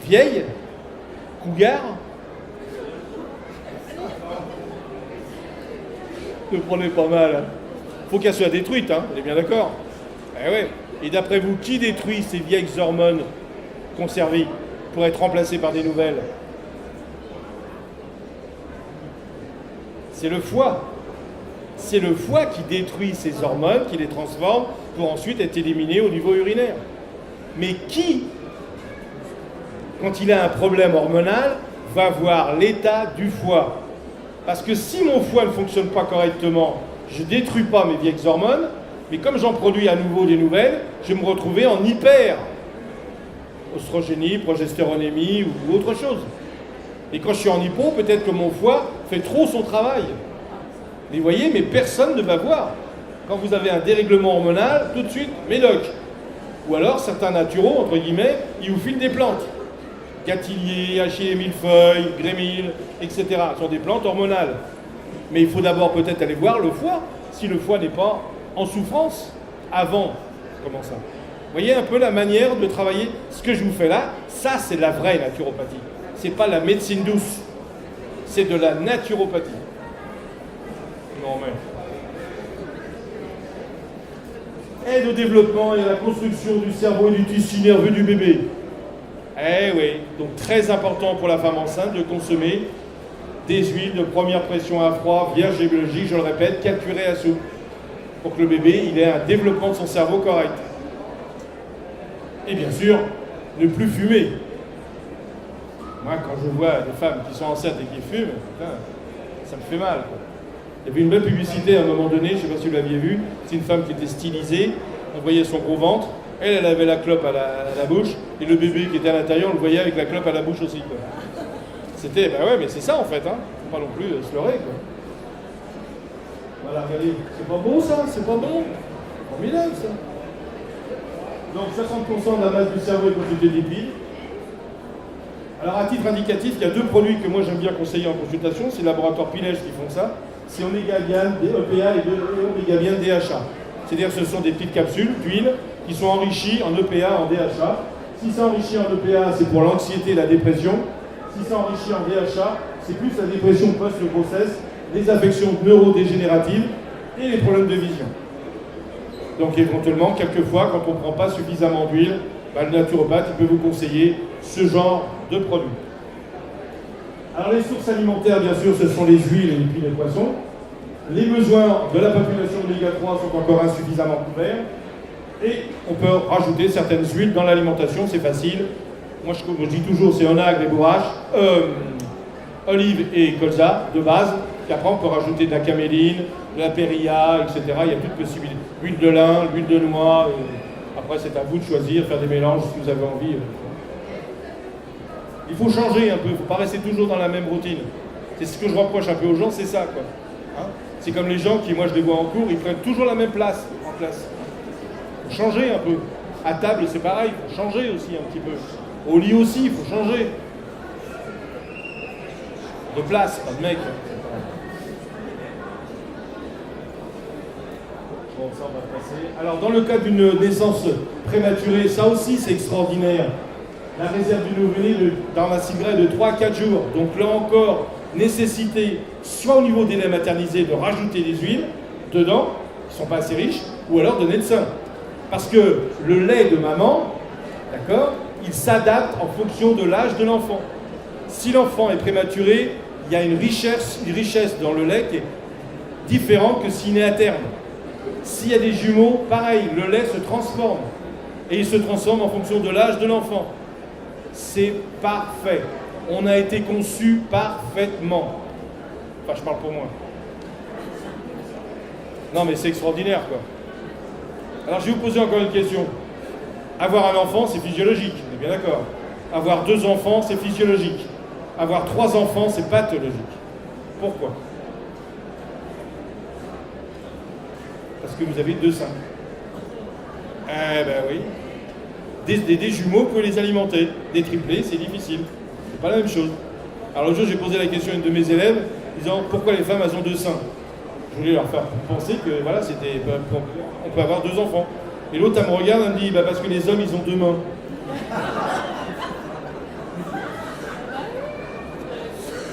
vieilles, cougar, ne prenez pas mal. Il faut qu'elles soient détruites, hein, on est bien d'accord? Eh ouais. Et d'après vous, qui détruit ces vieilles hormones conservées pour être remplacées par des nouvelles? C'est le foie. C'est le foie qui détruit ces hormones, qui les transforme pour ensuite être éliminées au niveau urinaire. Mais qui, quand il a un problème hormonal, va voir l'état du foie? Parce que si mon foie ne fonctionne pas correctement, je ne détruis pas mes vieilles hormones, mais comme j'en produis à nouveau des nouvelles, je vais me retrouver en hyper oestrogénie, progestéronémie ou autre chose. Et quand je suis en hypo, peut-être que mon foie fait trop son travail. Mais vous voyez, mais personne ne va voir. Quand vous avez un dérèglement hormonal, tout de suite, médoc. Ou alors, certains naturaux, entre guillemets, ils vous filent des plantes. Gatillier, hachis, millefeuille, grémille, etc. Ce sont des plantes hormonales. Mais il faut d'abord peut-être aller voir le foie, si le foie n'est pas en souffrance avant. Comment ça? Vous voyez un peu la manière de travailler. Ce que je vous fais là, ça c'est de la vraie naturopathie. C'est pas la médecine douce. C'est de la naturopathie. Non mais... Aide au développement et à la construction du cerveau et du tissu nerveux du bébé. Eh oui, donc très important pour la femme enceinte de consommer des huiles de première pression à froid, vierge et biologique, je le répète, calculées à soupe, pour que le bébé il ait un développement de son cerveau correct. Et bien sûr, ne plus fumer. Moi, quand je vois des femmes qui sont enceintes et qui fument, putain, ça me fait mal, quoi. Il y avait une belle publicité à un moment donné, je ne sais pas si vous l'aviez vu, c'est une femme qui était stylisée, on voyait son gros ventre, elle avait la clope à la bouche, et le bébé qui était à l'intérieur, on le voyait avec la clope à la bouche aussi, quoi. C'était, ben ouais, mais c'est ça en fait, hein. Faut pas non plus se leurrer, quoi. Voilà, regardez, c'est pas beau ça, c'est pas bon. Formidable ça. Donc 60% de la masse du cerveau est constituée de lipides. Alors à titre indicatif, il y a deux produits que moi j'aime bien conseiller en consultation, c'est le laboratoire Pilège qui font ça. C'est Omégabian, EPA et Omégabian DHA. C'est-à-dire que ce sont des petites capsules d'huile qui sont enrichies en EPA, en DHA. Si c'est enrichi en EPA, c'est pour l'anxiété et la dépression. Si c'est enrichi en DHA, c'est plus la dépression post-grossesse, les affections neurodégénératives et les problèmes de vision. Donc éventuellement, quelquefois, quand on ne prend pas suffisamment d'huile, le naturopathe il peut vous conseiller ce genre de produit. Alors les sources alimentaires, bien sûr, ce sont les huiles et puis les poissons. Les besoins de la population oméga 3 sont encore insuffisamment couverts. Et on peut rajouter certaines huiles dans l'alimentation, c'est facile. Moi je dis toujours, c'est onagre et bourrache, olive et colza de base. Puis après on peut rajouter de la caméline, de la périlla, etc. Il y a toutes possibilités. L'huile de lin, l'huile de noix. Après c'est à vous de choisir, faire des mélanges si vous avez envie. Il faut changer un peu, il ne faut pas rester toujours dans la même routine. C'est ce que je reproche un peu aux gens, c'est ça, quoi. Hein, c'est comme les gens qui, moi je les vois en cours, ils prennent toujours la même place en classe. Il faut changer un peu. À table c'est pareil, il faut changer aussi un petit peu. Au lit aussi, il faut changer. De place, pas de mec. Bon, ça on va passer. Alors dans le cas d'une naissance prématurée, ça aussi c'est extraordinaire. La réserve du nouveau-né dans la cigarette de 3 à 4 jours. Donc là encore, nécessité, soit au niveau des laits maternisés, de rajouter des huiles dedans, qui ne sont pas assez riches, ou alors donner de sein. Parce que le lait de maman, d'accord, il s'adapte en fonction de l'âge de l'enfant. Si l'enfant est prématuré, il y a une richesse dans le lait qui est différente que s'il naît à terme. S'il y a des jumeaux, pareil, le lait se transforme. Et il se transforme en fonction de l'âge de l'enfant. C'est parfait. On a été conçu parfaitement. Enfin, je parle pour moi. Non, mais c'est extraordinaire, quoi. Alors, je vais vous poser encore une question. Avoir un enfant, c'est physiologique, on est bien d'accord. Avoir 2 enfants, c'est physiologique. Avoir 3 enfants, c'est pathologique. Pourquoi? Parce que vous avez 2 seins. Eh ben oui. Des jumeaux, vous pouvez les alimenter. Des triplés, c'est difficile. C'est pas la même chose. Alors l'autre jour, j'ai posé la question à une de mes élèves, disant pourquoi les femmes elles ont 2 seins. Je voulais leur faire penser que voilà, on peut avoir 2 enfants. Et l'autre, elle me regarde, elle me dit parce que les hommes, ils ont 2 mains.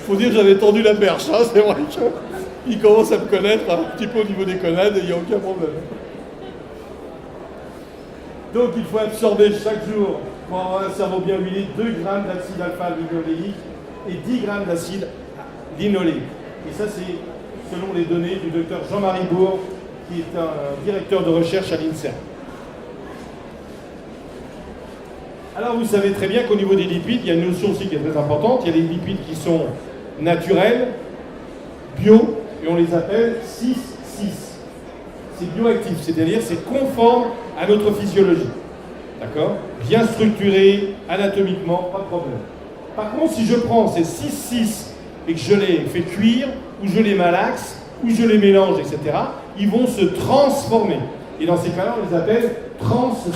Faut dire que j'avais tendu la perche, hein, c'est vrai qu'ils commencent à me connaître un petit peu au niveau des connades, il n'y a aucun problème. Donc il faut absorber chaque jour, pour avoir un cerveau bien huilé, 2 grammes d'acide alpha-linoléique et 10 grammes d'acide linoléique. Et ça c'est selon les données du docteur Jean-Marie Bourg, qui est un directeur de recherche à l'INSERM. Alors vous savez très bien qu'au niveau des lipides, il y a une notion aussi qui est très importante. Il y a les lipides qui sont naturels, bio, et on les appelle 6-6. C'est bioactif, c'est-à-dire c'est conforme à notre physiologie. D'accord? Bien structuré, anatomiquement, pas de problème. Par contre, si je prends ces 6-6 et que je les fais cuire, ou je les malaxe, ou je les mélange, etc., ils vont se transformer. Et dans ces cas-là, on les appelle trans-6.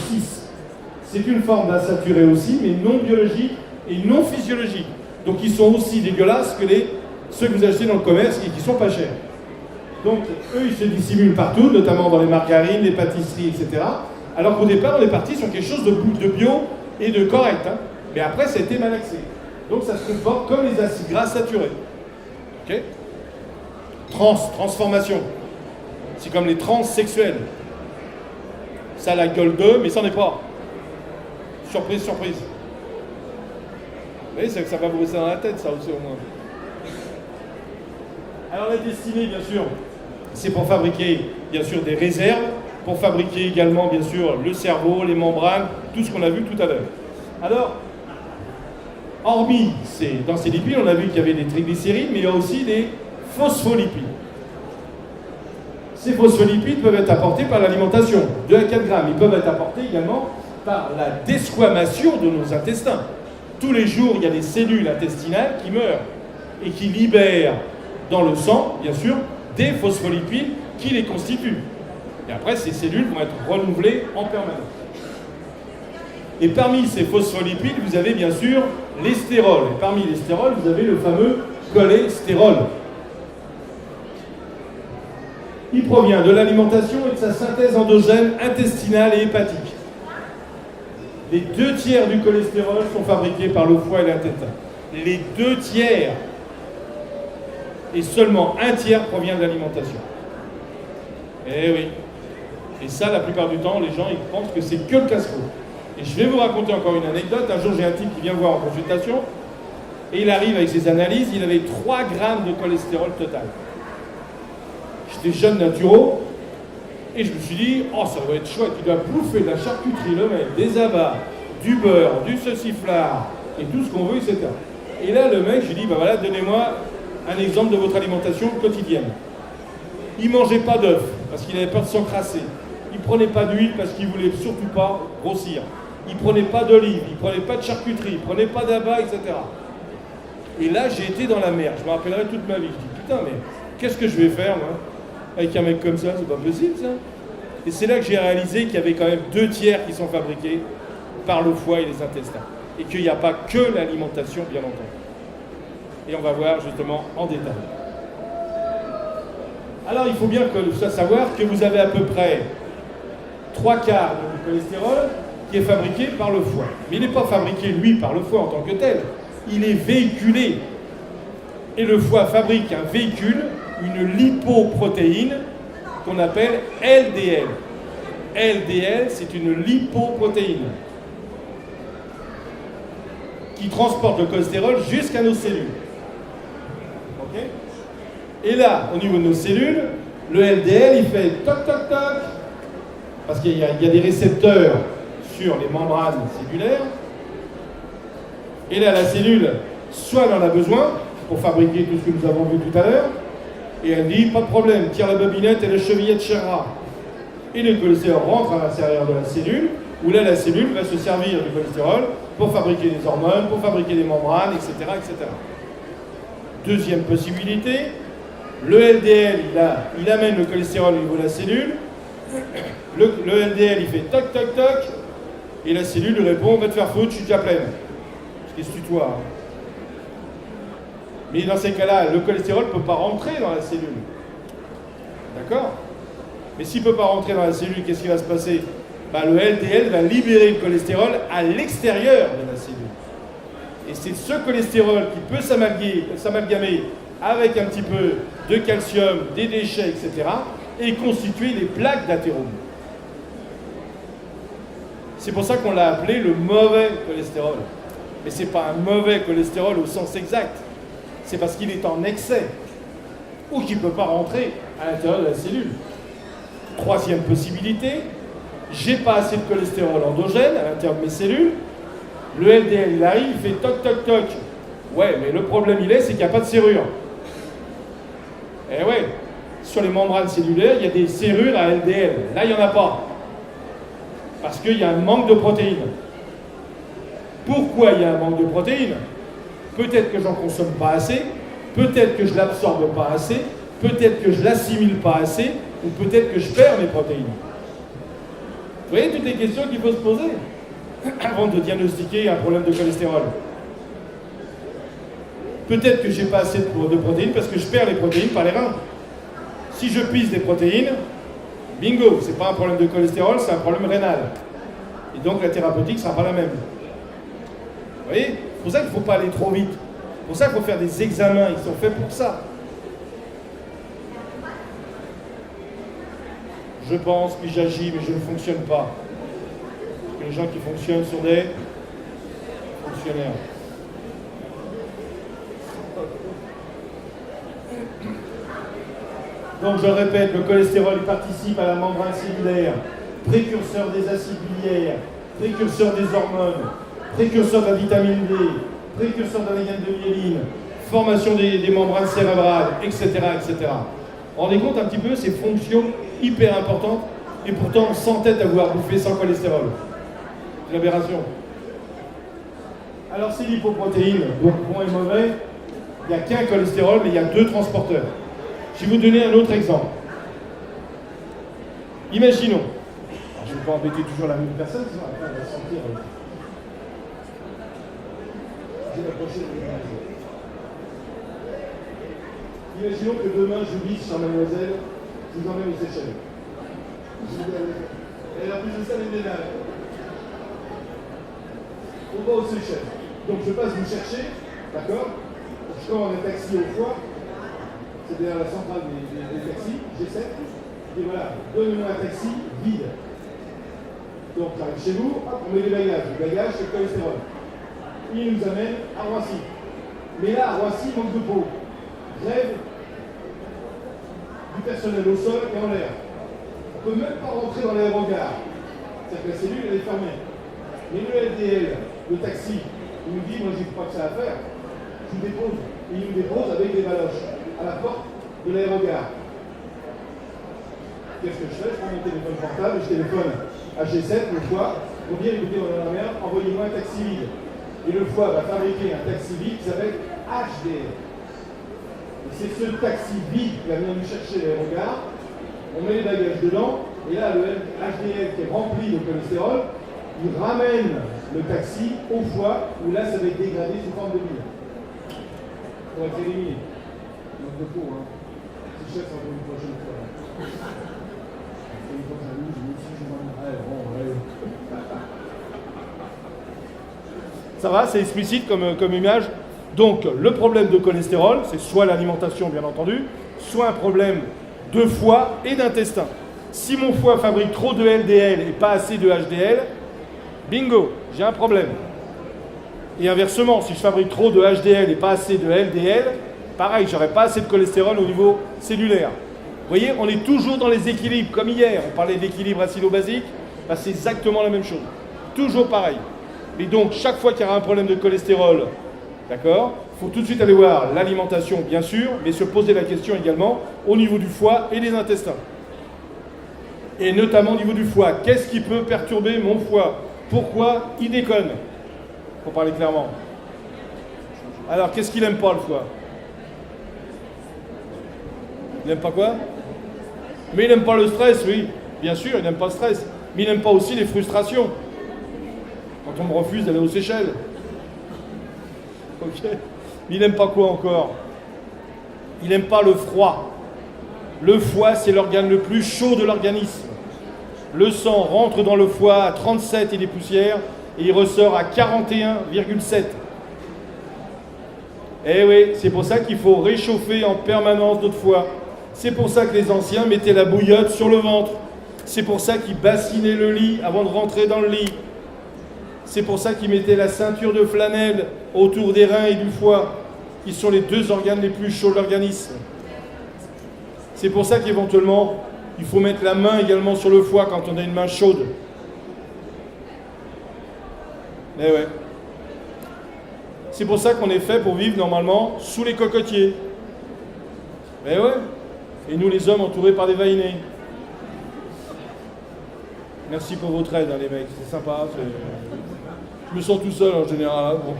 C'est une forme d'insaturé aussi, mais non biologique et non physiologique. Donc ils sont aussi dégueulasses que ceux que vous achetez dans le commerce et qui sont pas chers. Donc eux, ils se dissimulent partout, notamment dans les margarines, les pâtisseries, etc. Alors qu'au départ, on est parti sur quelque chose de bio et de correct. Hein. Mais après, ça a été malaxé. Donc ça se comporte comme les acides gras saturés. Ok? Transformation. C'est comme les transsexuels. Ça a la gueule d'eux, mais ça n'en est pas. Surprise, surprise. Vous voyez, ça va vous rester dans la tête, ça aussi au moins. Alors la destinée, bien sûr, c'est pour fabriquer, bien sûr, des réserves, pour fabriquer également, bien sûr, le cerveau, les membranes, tout ce qu'on a vu tout à l'heure. Alors, hormis dans ces lipides, on a vu qu'il y avait des triglycérides, mais il y a aussi des phospholipides. Ces phospholipides peuvent être apportés par l'alimentation, 2 à 4 grammes. Ils peuvent être apportés également par la desquamation de nos intestins. Tous les jours, il y a des cellules intestinales qui meurent et qui libèrent dans le sang, bien sûr, des phospholipides qui les constituent. Et après, ces cellules vont être renouvelées en permanence. Et parmi ces phospholipides, vous avez bien sûr les stérols. Et parmi les stérols, vous avez le fameux cholestérol. Il provient de l'alimentation et de sa synthèse endogène intestinale et hépatique. Les 2 tiers du cholestérol sont fabriqués par le foie et l'intestin. Les 2 tiers. Et seulement 1 tiers provient de l'alimentation. Eh oui. Et ça, la plupart du temps, les gens ils pensent que c'est que le casse-croûte. Et je vais vous raconter encore une anecdote. Un jour, j'ai un type qui vient me voir en consultation. Et il arrive avec ses analyses. Il avait 3 grammes de cholestérol total. J'étais jeune naturo. Et je me suis dit, oh, ça va être chouette. Il doit bouffer de la charcuterie, le mec, des abats, du beurre, du sauciflard, et tout ce qu'on veut, etc. Et là, le mec, je lui dis, bah voilà, donnez-moi un exemple de votre alimentation quotidienne. Il ne mangeait pas d'œufs, parce qu'il avait peur de s'encrasser. Il ne prenait pas d'huile, parce qu'il ne voulait surtout pas grossir. Il ne prenait pas d'olive, il ne prenait pas de charcuterie, il ne prenait pas d'abats, etc. Et là, j'ai été dans la merde. Je me rappellerai toute ma vie. Je dis, putain, mais qu'est-ce que je vais faire, moi? Avec un mec comme ça, c'est pas possible, ça. Et c'est là que j'ai réalisé qu'il y avait quand même 2 tiers qui sont fabriqués par le foie et les intestins. Et qu'il n'y a pas que l'alimentation, bien entendu. Et on va voir justement en détail. Alors, il faut bien savoir que vous avez à peu près 3 quarts du cholestérol qui est fabriqué par le foie. Mais il n'est pas fabriqué, lui, par le foie en tant que tel. Il est véhiculé. Et le foie fabrique un véhicule, une lipoprotéine qu'on appelle LDL. LDL, c'est une lipoprotéine qui transporte le cholestérol jusqu'à nos cellules. Okay? Et là, au niveau de nos cellules, le LDL, il fait toc toc toc, parce qu'il y a des récepteurs sur les membranes cellulaires. Et là, la cellule, soit elle en a besoin pour fabriquer tout ce que nous avons vu tout à l'heure, et elle dit, pas de problème, tire la bobinette et la chevillette cherra. Et le cholestérol rentre à l'intérieur de la cellule, où là, la cellule va se servir du cholestérol pour fabriquer des hormones, pour fabriquer des membranes, etc., etc. Deuxième possibilité, le LDL, il amène le cholestérol au niveau de la cellule. Le LDL, il fait toc, toc, toc, et la cellule lui répond, va te faire foutre, je suis déjà pleine. Qu'est-ce que tu vois, hein. Mais dans ces cas-là, le cholestérol ne peut pas rentrer dans la cellule. D'accord? Mais s'il ne peut pas rentrer dans la cellule, qu'est-ce qui va se passer? Le LDL va libérer le cholestérol à l'extérieur de la cellule. Et c'est ce cholestérol qui peut s'amalgamer avec un petit peu de calcium, des déchets, etc. et constituer des plaques d'athérome. C'est pour ça qu'on l'a appelé le mauvais cholestérol. Mais ce n'est pas un mauvais cholestérol au sens exact. C'est parce qu'il est en excès. ou qui ne peut pas rentrer à l'intérieur de la cellule. Troisième possibilité, j'ai pas assez de cholestérol endogène à l'intérieur de mes cellules, le LDL il arrive, il fait toc toc toc. Ouais, mais le problème c'est qu'il n'y a pas de serrure. Eh ouais, sur les membranes cellulaires, il y a des serrures à LDL. Là, il n'y en a pas. Parce qu'il y a un manque de protéines. Pourquoi il y a un manque de protéines? Peut-être que j'en consomme pas assez, peut-être que je l'absorbe pas assez, peut-être que je l'assimile pas assez, ou peut-être que je perds mes protéines. Vous voyez toutes les questions qu'il faut se poser avant de diagnostiquer un problème de cholestérol. Peut-être que j'ai pas assez de protéines parce que je perds les protéines par les reins. Si je pisse des protéines, bingo, c'est pas un problème de cholestérol, c'est un problème rénal. Et donc la thérapeutique ne sera pas la même. Vous voyez? C'est pour ça qu'il ne faut pas aller trop vite. C'est pour ça qu'il faut faire des examens, ils sont faits pour ça. Je pense, puis j'agis, mais je ne fonctionne pas. Parce que les gens qui fonctionnent sont des fonctionnaires. Donc je répète, le cholestérol il participe à la membrane cellulaire, précurseur des acides biliaires, précurseur des hormones, précurseur de la vitamine D, précurseur de la gaine de myéline, formation des membranes cérébrales, etc., etc. Vous vous rendez compte un petit peu ces fonctions hyper importantes et pourtant sans tête à vouloir bouffer sans cholestérol. C'est l'aberration. Alors c'est l'hypoprotéine, donc bon et mauvais, il n'y a qu'un cholestérol mais il y a deux transporteurs. Je vais vous donner un autre exemple. Imaginons, alors je ne vais pas embêter toujours la même personne, sinon après elle va se sentir. Je vais m'approcher de l'image. Imaginons que demain je vis sur Mademoiselle, je vous emmène aux Seychelles. Et en plus de ça, les ménages. On va aux Seychelles. Donc je passe vous chercher, d'accord? Je commande un taxi au foie. C'est derrière la centrale des taxis, G7, et voilà, donnez-moi un taxi vide. Donc, j'arrive chez vous, hop, on met les bagages. Le bagage, c'est le cholestérol. Il nous amène à Roissy. Mais là, à Roissy, manque de peau. Grève du personnel au sol et en l'air. On ne peut même pas rentrer dans l'aérogare. C'est-à-dire que la cellule, elle est fermée. Mais le LDL, le taxi, il nous dit, moi, j'ai pas que ça à faire. Je vous dépose. Et il nous dépose avec des baloches à la porte de l'aérogare. Qu'est-ce que je fais? Je prends mon téléphone portable et je téléphone à G7, le foie, pour dire écoutez, on est dans la merde, envoyez-moi un taxi vide. Et le foie va fabriquer un taxi vide qui s'appelle HDL. Et c'est ce taxi vide qui va venir nous chercher l'aérogare, on met les bagages dedans, et là, le HDL qui est rempli de cholestérol, il ramène le taxi au foie, où là, ça va être dégradé sous forme de bile. Pour être éliminé. Donc de peau, hein. Si je fais ça pour une prochaine fois. Une fois que j'allume, je me dis si je m'en ouais, bon, ouais. Ça va, c'est explicite comme image. Donc le problème de cholestérol, c'est soit l'alimentation bien entendu, soit un problème de foie et d'intestin. Si mon foie fabrique trop de LDL et pas assez de HDL, bingo, j'ai un problème. Et inversement, si je fabrique trop de HDL et pas assez de LDL, pareil, j'aurai pas assez de cholestérol au niveau cellulaire. Vous voyez, on est toujours dans les équilibres, comme hier, on parlait d'équilibre acido-basique, bah, c'est exactement la même chose. Toujours pareil. Et donc, chaque fois qu'il y aura un problème de cholestérol, d'accord, il faut tout de suite aller voir l'alimentation, bien sûr, mais se poser la question également au niveau du foie et des intestins. Et notamment au niveau du foie, qu'est-ce qui peut perturber mon foie? Pourquoi il déconne? Pour parler clairement. Alors, qu'est-ce qu'il n'aime pas, le foie? Il n'aime pas quoi? Mais il n'aime pas le stress, oui. Bien sûr, il n'aime pas le stress. Mais il n'aime pas aussi les frustrations. Quand on me refuse d'aller aux Seychelles. Ok. Mais il n'aime pas quoi encore? Il n'aime pas le froid. Le foie, c'est l'organe le plus chaud de l'organisme. Le sang rentre dans le foie à 37 et des poussières. Et il ressort à 41,7. Eh oui, c'est pour ça qu'il faut réchauffer en permanence notre foie. C'est pour ça que les anciens mettaient la bouillotte sur le ventre. C'est pour ça qu'ils bassinaient le lit avant de rentrer dans le lit. C'est pour ça qu'ils mettaient la ceinture de flanelle autour des reins et du foie, qui sont les deux organes les plus chauds de l'organisme. C'est pour ça qu'éventuellement, il faut mettre la main également sur le foie quand on a une main chaude. Mais ouais. C'est pour ça qu'on est fait pour vivre normalement sous les cocotiers. Mais ouais. Et nous les hommes entourés par des vainés. Merci pour votre aide, hein, les mecs, c'est sympa. Je me sens tout seul en général. Bon.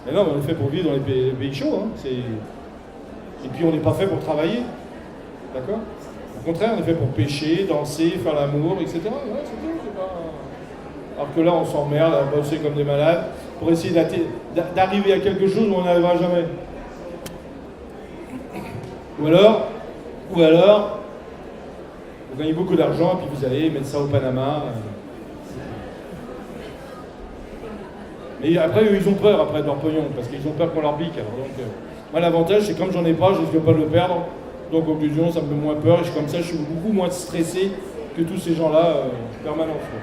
Mais non, mais on est fait pour vivre dans les pays chauds. Hein. Et puis on n'est pas fait pour travailler. D'accord? Au contraire, on est fait pour pêcher, danser, faire l'amour, etc. Ouais, c'est tout, c'est pas... Alors que là, on s'emmerde à bosser comme des malades pour essayer d'arriver à quelque chose où on n'arrivera jamais. Ou alors, vous gagnez beaucoup d'argent et puis vous allez mettre ça au Panama. Mais après, eux, ils ont peur après de leur pognon, parce qu'ils ont peur qu'on leur pique. Alors, donc, moi, l'avantage, c'est comme j'en ai pas, je risque pas de le perdre. Donc, conclusion, ça me fait moins peur. Et comme ça, je suis beaucoup moins stressé que tous ces gens-là en permanence. Quoi.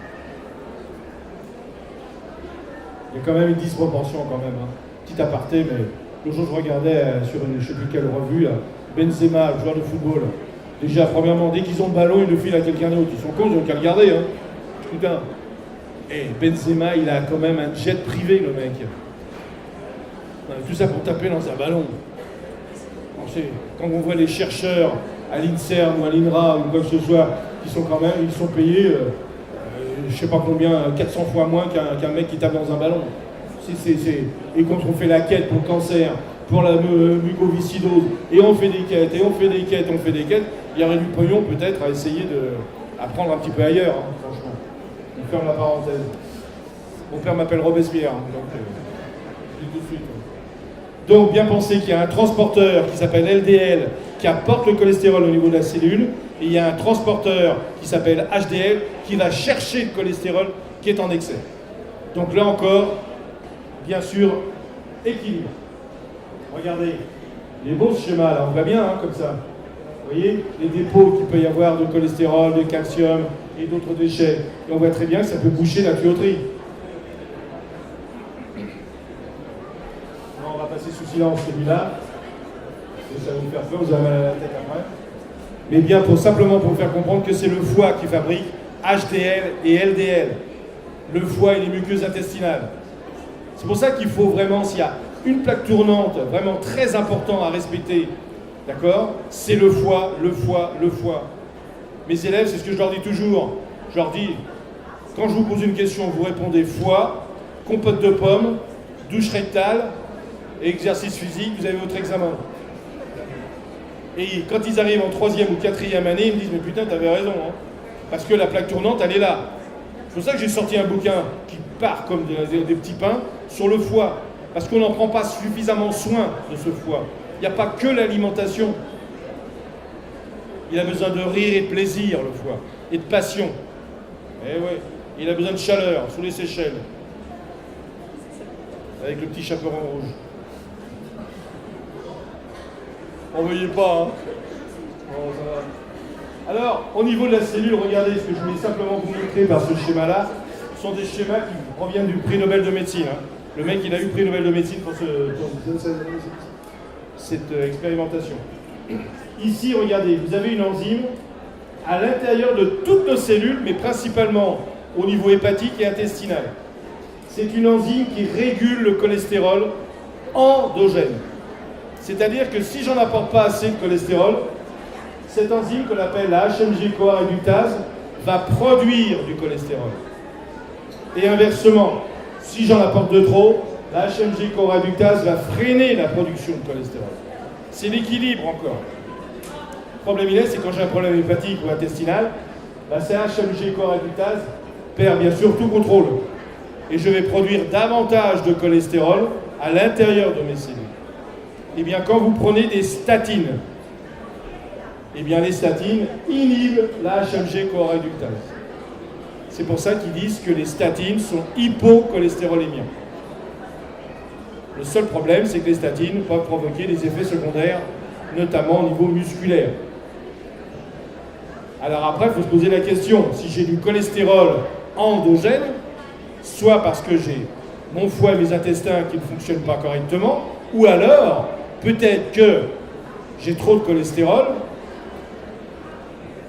Il y a quand même une disproportion, quand même. Hein. Petit aparté, mais le jour, je regardais sur une, je ne sais plus quelle revue, là, Benzema, le joueur de football. Déjà, premièrement, dès qu'ils ont le ballon, ils le filent à quelqu'un d'autre. Ils sont cons, ils n'ont qu'à le garder. Hein. Putain. Et Benzema, il a quand même un jet privé, le mec. Tout ça pour taper dans un ballon. Quand on voit les chercheurs à l'INSERM ou à l'INRA ou quoi que ce soit, qui sont quand même, ils sont payés, je sais pas combien, 400 fois moins qu'un mec qui tape dans un ballon. Et quand on fait la quête pour le cancer, pour la mucoviscidose, et on fait des quêtes, il y aurait du pognon peut-être à essayer à prendre un petit peu ailleurs, hein, franchement. On ferme la parenthèse. Mon père m'appelle Robespierre, hein, donc je dis tout de suite. Donc bien penser qu'il y a un transporteur qui s'appelle LDL qui apporte le cholestérol au niveau de la cellule, et il y a un transporteur qui s'appelle HDL qui va chercher le cholestérol qui est en excès. Donc là encore, bien sûr, équilibre. Regardez, les beaux schémas là, on voit bien hein, comme ça. Vous voyez, les dépôts qu'il peut y avoir de cholestérol, de calcium et d'autres déchets. Et on voit très bien que ça peut boucher la tuyauterie. On va passer sous silence celui-là. Ça va vous faire peur, vous avez mal à la tête après. Mais bien simplement pour vous faire comprendre que c'est le foie qui fabrique HDL et LDL. Le foie et les muqueuses intestinales. C'est pour ça qu'il faut vraiment, s'il y a une plaque tournante vraiment très importante à respecter, d'accord, c'est le foie, le foie, le foie. Mes élèves, c'est ce que je leur dis toujours. Je leur dis, quand je vous pose une question, vous répondez foie, compote de pommes, douche rectale, et exercice physique, vous avez votre examen. Et quand ils arrivent en 3e ou 4e année, ils me disent, mais putain, t'avais raison, hein, parce que la plaque tournante, elle est là. C'est pour ça que j'ai sorti un bouquin qui part comme des petits pains sur le foie, parce qu'on n'en prend pas suffisamment soin de ce foie. Il n'y a pas que l'alimentation. Il a besoin de rire et de plaisir, le foie, et de passion. Eh ouais, il a besoin de chaleur, sous les Seychelles, avec le petit chaperon rouge. On ne voyait pas, hein. Bon, ça va. Alors, au niveau de la cellule, regardez ce que je voulais simplement vous montrer par ce schéma-là. Ce sont des schémas qui proviennent du prix Nobel de médecine. Hein. Le mec, il a eu le prix Nobel de médecine pour cette expérimentation. Ici, regardez, vous avez une enzyme à l'intérieur de toutes nos cellules, mais principalement au niveau hépatique et intestinal. C'est une enzyme qui régule le cholestérol endogène. C'est-à-dire que si j'en apporte pas assez de cholestérol, cette enzyme qu'on appelle la HMG-CoA réductase va produire du cholestérol. Et inversement, si j'en apporte de trop, la HMG-CoA réductase va freiner la production de cholestérol. C'est l'équilibre encore. Le problème il est, c'est quand j'ai un problème hépatique ou intestinal, cette HMG-CoA réductase perd bien sûr tout contrôle. Et je vais produire davantage de cholestérol à l'intérieur de mes cellules. Eh bien, quand vous prenez des statines, eh bien, les statines inhibent la HMG-CoA réductase. C'est pour ça qu'ils disent que les statines sont hypocholestérolémiques. Le seul problème, c'est que les statines peuvent provoquer des effets secondaires, notamment au niveau musculaire. Alors après, il faut se poser la question, si j'ai du cholestérol endogène, soit parce que j'ai mon foie et mes intestins qui ne fonctionnent pas correctement, ou alors, peut-être que j'ai trop de cholestérol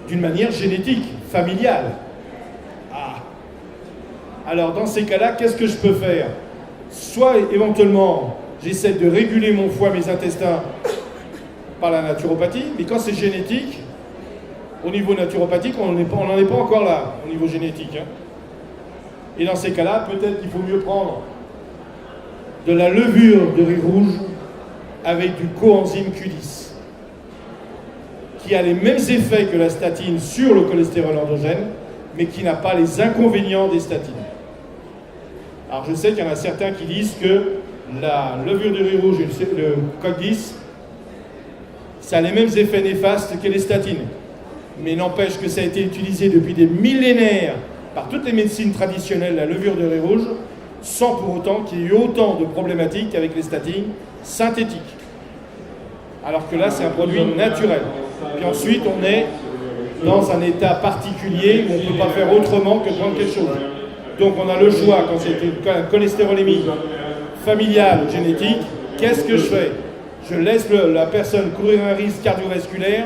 d'une manière génétique, familiale. Ah. Alors dans ces cas-là, qu'est-ce que je peux faire? Soit éventuellement, j'essaie de réguler mon foie, mes intestins par la naturopathie, mais quand c'est génétique, au niveau naturopathique, on n'en est pas encore là, au niveau génétique. Hein. Et dans ces cas-là, peut-être qu'il faut mieux prendre de la levure de riz rouge avec du coenzyme Q10, qui a les mêmes effets que la statine sur le cholestérol endogène, mais qui n'a pas les inconvénients des statines. Alors je sais qu'il y en a certains qui disent que la levure de riz rouge et le COQ10, ça a les mêmes effets néfastes que les statines. Mais n'empêche que ça a été utilisé depuis des millénaires par toutes les médecines traditionnelles, la levure de riz rouge, sans pour autant qu'il y ait eu autant de problématiques avec les statines synthétiques. Alors que là, c'est un produit naturel. Puis ensuite, on est dans un état particulier où on ne peut pas faire autrement que prendre quelque chose. Donc on a le choix, quand c'est un cholestérolémie familiale ou génétique, qu'est-ce que je fais? Je laisse la personne courir un risque cardiovasculaire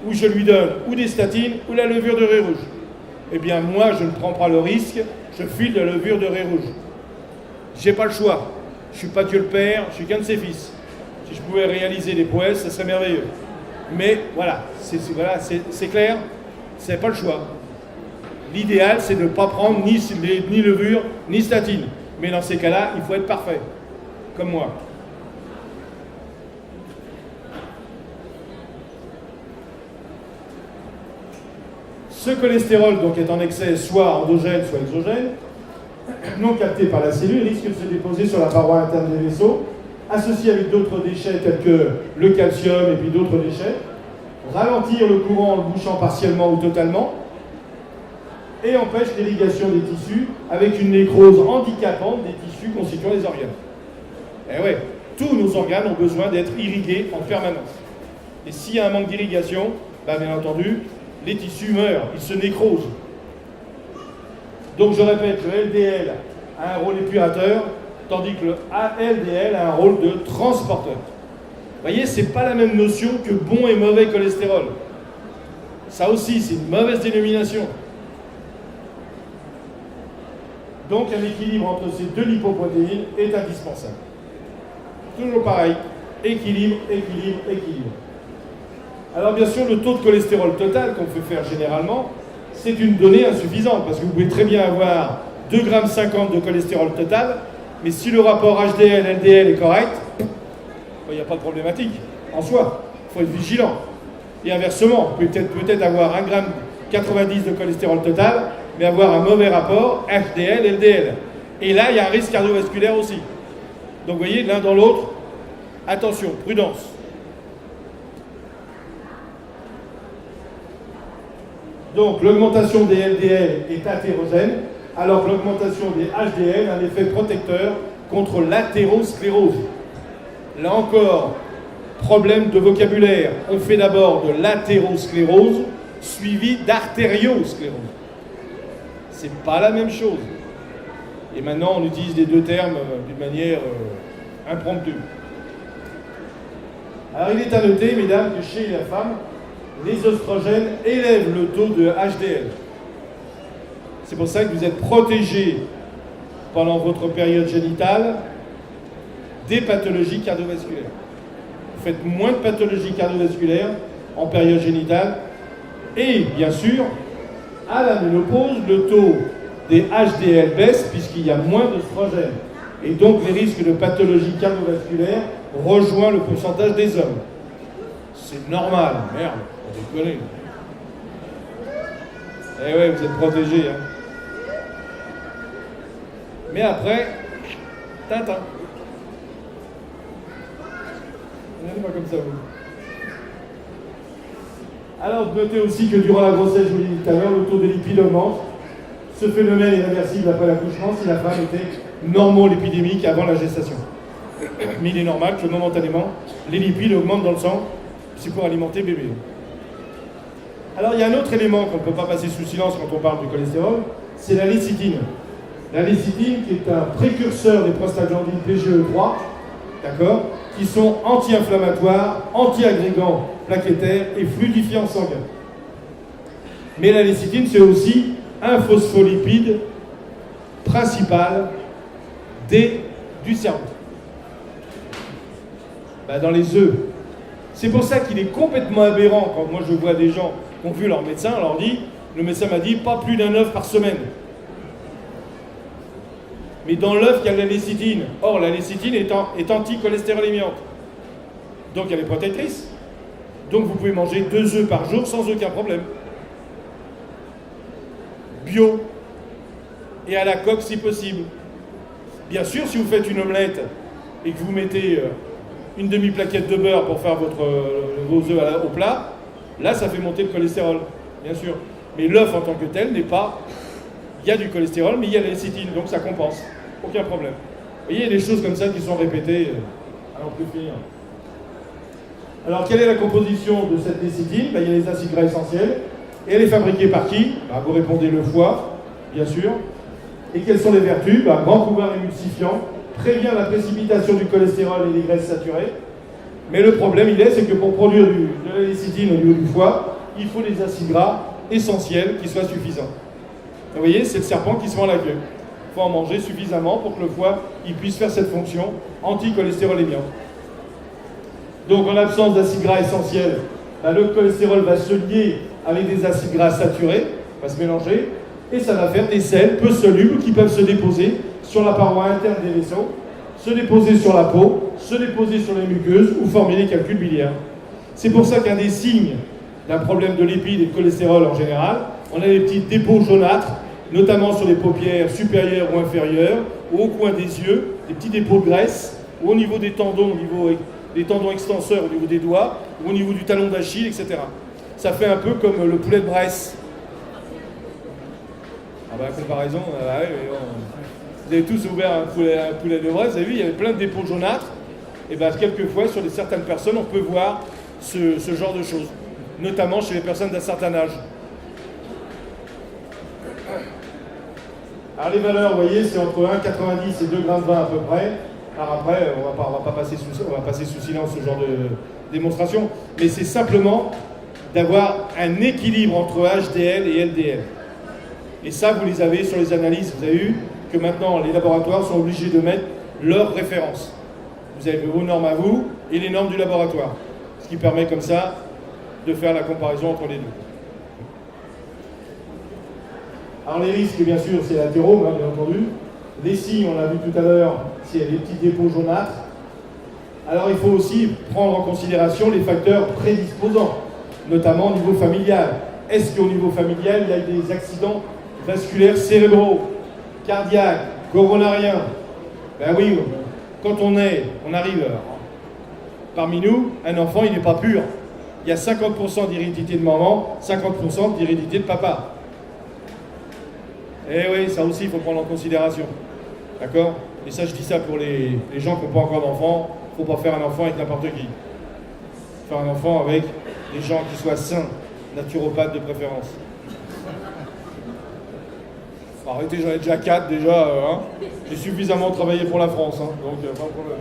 ou je lui donne ou des statines ou la levure de riz rouge. Eh bien moi, je ne prends pas le risque, je file la levure de riz rouge. J'ai pas le choix. Je suis pas Dieu le Père, je suis qu'un de ses fils. Si je pouvais réaliser des prouesses, ça serait merveilleux. Mais voilà, c'est clair, c'est pas le choix. L'idéal, c'est de ne pas prendre ni levure, ni statine. Mais dans ces cas-là, il faut être parfait, comme moi. Ce cholestérol donc, est en excès soit endogène, soit exogène, non capté par la cellule, risque de se déposer sur la paroi interne des vaisseaux, associé avec d'autres déchets tels que le calcium et puis d'autres déchets, ralentir le courant en le bouchant partiellement ou totalement, et empêche l'irrigation des tissus avec une nécrose handicapante des tissus constituant les organes. Et ouais, tous nos organes ont besoin d'être irrigués en permanence. Et s'il y a un manque d'irrigation, bien entendu, les tissus meurent, ils se nécrosent. Donc je répète, le LDL a un rôle épurateur, tandis que le LDL a un rôle de transporteur. Vous voyez, ce n'est pas la même notion que bon et mauvais cholestérol. Ça aussi, c'est une mauvaise dénomination. Donc un équilibre entre ces deux lipoprotéines est indispensable. Toujours pareil, équilibre, équilibre, équilibre. Alors bien sûr, le taux de cholestérol total qu'on peut faire généralement, c'est une donnée insuffisante, parce que vous pouvez très bien avoir 2,50 g de cholestérol total, mais si le rapport HDL-LDL est correct, il n'y a pas de problématique en soi. Il faut être vigilant. Et inversement, vous pouvez peut-être avoir 1,90 g de cholestérol total, mais avoir un mauvais rapport HDL-LDL. Et là, il y a un risque cardiovasculaire aussi. Donc vous voyez, l'un dans l'autre, attention, prudence. Donc l'augmentation des LDL est athérogène, alors que l'augmentation des HDL a un effet protecteur contre l'athérosclérose. Là encore, problème de vocabulaire. On fait d'abord de l'athérosclérose, suivi d'artériosclérose. C'est pas la même chose. Et maintenant, on utilise les deux termes d'une manière impromptue. Alors il est à noter, mesdames, que chez la femme, les oestrogènes élèvent le taux de HDL. C'est pour ça que vous êtes protégés pendant votre période génitale des pathologies cardiovasculaires. Vous faites moins de pathologies cardiovasculaires en période génitale. Et bien sûr, à la ménopause, le taux des HDL baisse puisqu'il y a moins d'oestrogènes. Et donc les risques de pathologies cardiovasculaires rejoignent le pourcentage des hommes. C'est normal, merde. Vous déconnez. Eh ouais, vous êtes protégés. Hein. Mais après, Tintin. Vous pas comme ça, vous. Alors, notez aussi que durant la grossesse, je vous l'ai dit tout à l'heure, le taux de lipides augmente. Ce phénomène est réversible après l'accouchement si la femme était normolipidémique avant la gestation. Mais il est normal que momentanément, les lipides augmentent dans le sang. C'est pour alimenter bébé. Alors il y a un autre élément qu'on ne peut pas passer sous silence quand on parle du cholestérol, c'est la lécithine. La lécithine qui est un précurseur des prostaglandines PGE3, d'accord, qui sont anti-inflammatoires, anti-agrégants plaquettaires et fluidifiants sanguins. Mais la lécithine, c'est aussi un phospholipide principal du cerveau. Dans les œufs. C'est pour ça qu'il est complètement aberrant quand moi je vois des gens qui ont vu leur médecin, on leur dit, le médecin m'a dit pas plus d'un œuf par semaine. Mais dans l'œuf, il y a de la lécithine. Or, la lécithine est anti-cholestérolémiante. Donc, elle est protectrice. Donc, vous pouvez manger 2 œufs par jour sans aucun problème. Bio. Et à la coque si possible. Bien sûr, si vous faites une omelette et que vous mettez une demi-plaquette de beurre pour faire vos œufs au plat, là, ça fait monter le cholestérol, bien sûr. Mais l'œuf en tant que tel n'est pas... Il y a du cholestérol, mais il y a la lécithine, donc ça compense. Aucun problème. Vous voyez, il y a des choses comme ça qui sont répétées à n'en plus finir. Alors, quelle est la composition de cette lécithine? Il y a les acides gras essentiels. Et elle est fabriquée par qui? Vous répondez le foie, bien sûr. Et quelles sont les vertus? Grand pouvoir émulsifiant, prévient la précipitation du cholestérol et des graisses saturées. Mais le problème, c'est que pour produire de la lécithine au niveau du foie, il faut des acides gras essentiels qui soient suffisants. Vous voyez, c'est le serpent qui se mord la queue. Il faut en manger suffisamment pour que le foie puisse faire cette fonction anti-cholestérolémiante. Donc, en l'absence d'acides gras essentiels, le cholestérol va se lier avec des acides gras saturés, va se mélanger, et ça va faire des sels peu solubles qui peuvent se déposer sur la paroi interne des vaisseaux, se déposer sur la peau, se déposer sur les muqueuses ou former des calculs biliaires. C'est pour ça qu'un des signes d'un problème de lipides et de cholestérol en général, on a des petits dépôts jaunâtres, notamment sur les paupières supérieures ou inférieures, ou au coin des yeux, des petits dépôts de graisse, ou au niveau des tendons, au niveau des tendons extenseurs, au niveau des doigts, ou au niveau du talon d'Achille, etc. Ça fait un peu comme le poulet de Bresse. Comparaison, vous avez tous ouvert un poulet de Bresse, vous avez vu, il y avait plein de dépôts jaunâtres, et quelquefois, sur certaines personnes, on peut voir ce genre de choses, notamment chez les personnes d'un certain âge. Alors les valeurs, vous voyez, c'est entre 1,90 et 2 grammes de vin à peu près. Alors après, on va pas passer sous silence ce genre de démonstration, mais c'est simplement d'avoir un équilibre entre HDL et LDL. Et ça, vous les avez sur les analyses. Vous avez vu que maintenant, les laboratoires sont obligés de mettre leurs références. Vous avez vos normes à vous et les normes du laboratoire. Ce qui permet comme ça de faire la comparaison entre les deux. Alors les risques, bien sûr, c'est l'athérome, bien entendu. Les signes, on l'a vu tout à l'heure, c'est les petits dépôts jaunâtres. Alors il faut aussi prendre en considération les facteurs prédisposants, notamment au niveau familial. Est-ce qu'au niveau familial, il y a des accidents vasculaires cérébraux, cardiaques, coronariens? Oui, quand on arrive parmi nous, un enfant, il n'est pas pur. Il y a 50% d'hérédité de maman, 50% d'hérédité de papa. Eh oui, ça aussi, il faut prendre en considération. D'accord? Et ça, je dis ça pour les gens qui n'ont pas encore d'enfants. Il ne faut pas faire un enfant avec n'importe qui. Faire un enfant avec des gens qui soient sains, naturopathes de préférence. Faut arrêter, j'en ai déjà 4 déjà. J'ai suffisamment travaillé pour la France, donc pas de problème.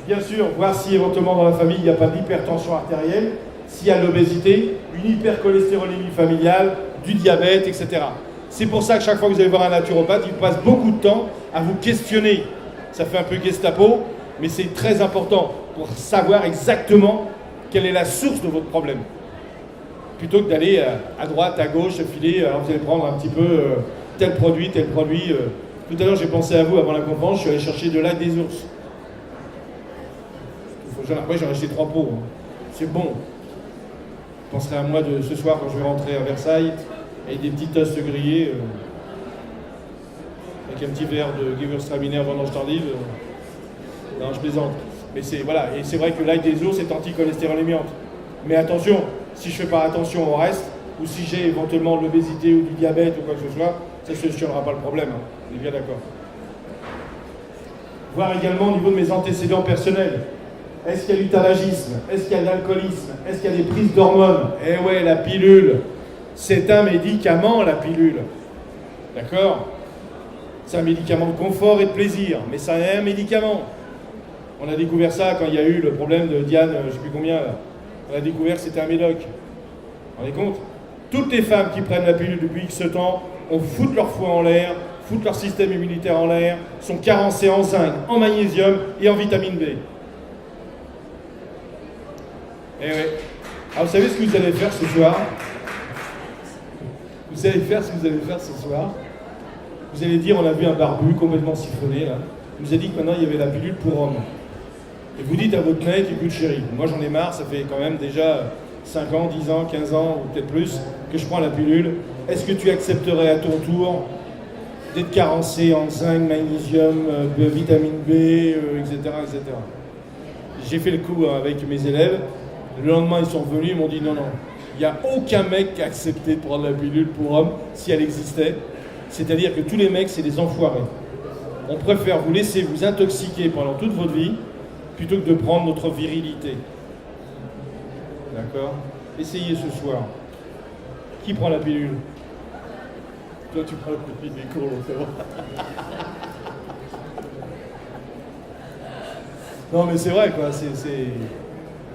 Bien sûr, voir si éventuellement dans la famille il n'y a pas d'hypertension artérielle, s'il y a de l'obésité, une hypercholestérolémie familiale, du diabète, etc. C'est pour ça que chaque fois que vous allez voir un naturopathe, il passe beaucoup de temps à vous questionner. Ça fait un peu Gestapo, mais c'est très important pour savoir exactement quelle est la source de votre problème. Plutôt que d'aller à droite, à gauche, filer, alors vous allez prendre un petit peu tel produit. Tout à l'heure, j'ai pensé à vous avant la conférence, je suis allé chercher de l'ail des ours. Après, j'ai acheté 3 pots. C'est bon. Je penserai à moi ce soir quand je vais rentrer à Versailles avec des petits toasts grillés, avec un petit verre de Gewürztraminer vendange tardive. Non, je plaisante. Mais voilà. Et c'est vrai que l'ail des ours est anti-cholestérolémiante. Mais attention, si je ne fais pas attention au reste, ou si j'ai éventuellement de l'obésité ou du diabète ou quoi que ce soit, ça ne solutionnera pas le problème. On est bien d'accord. Voir également au niveau de mes antécédents personnels. Est-ce qu'il y a du tabagisme? Est-ce qu'il y a de l'alcoolisme? Est-ce qu'il y a des prises d'hormones? Eh ouais, la pilule, c'est un médicament, la pilule. D'accord? C'est un médicament de confort et de plaisir, mais ça est un médicament. On a découvert ça quand il y a eu le problème de Diane, je ne sais plus combien, là. On a découvert que c'était un médoc. Vous vous rendez compte? Toutes les femmes qui prennent la pilule depuis X temps, on fout leur foie en l'air, foutent leur système immunitaire en l'air, sont carencées en zinc, en magnésium et en vitamine B. Eh oui. Alors vous savez ce que vous allez faire ce soir? Vous allez faire ce que vous allez faire ce soir. Vous allez dire, on a vu un barbu complètement siphonné là. Il nous a dit que maintenant il y avait la pilule pour hommes. Et vous dites à votre mec, écoute chérie, moi j'en ai marre, ça fait quand même déjà 5 ans, 10 ans, 15 ans, ou peut-être plus, que je prends la pilule. Est-ce que tu accepterais à ton tour d'être carencé en zinc, magnésium, vitamine B, etc., etc. J'ai fait le coup avec mes élèves. Le lendemain, ils sont revenus, ils m'ont dit non, non, il n'y a aucun mec qui a accepté de prendre la pilule pour homme, si elle existait. C'est-à-dire que tous les mecs, c'est des enfoirés. On préfère vous laisser vous intoxiquer pendant toute votre vie plutôt que de prendre notre virilité. D'accord? Essayez ce soir. Qui prend la pilule? Toi, tu prends la pilule des cours, c'est bon. Non, mais c'est vrai, quoi. C'est...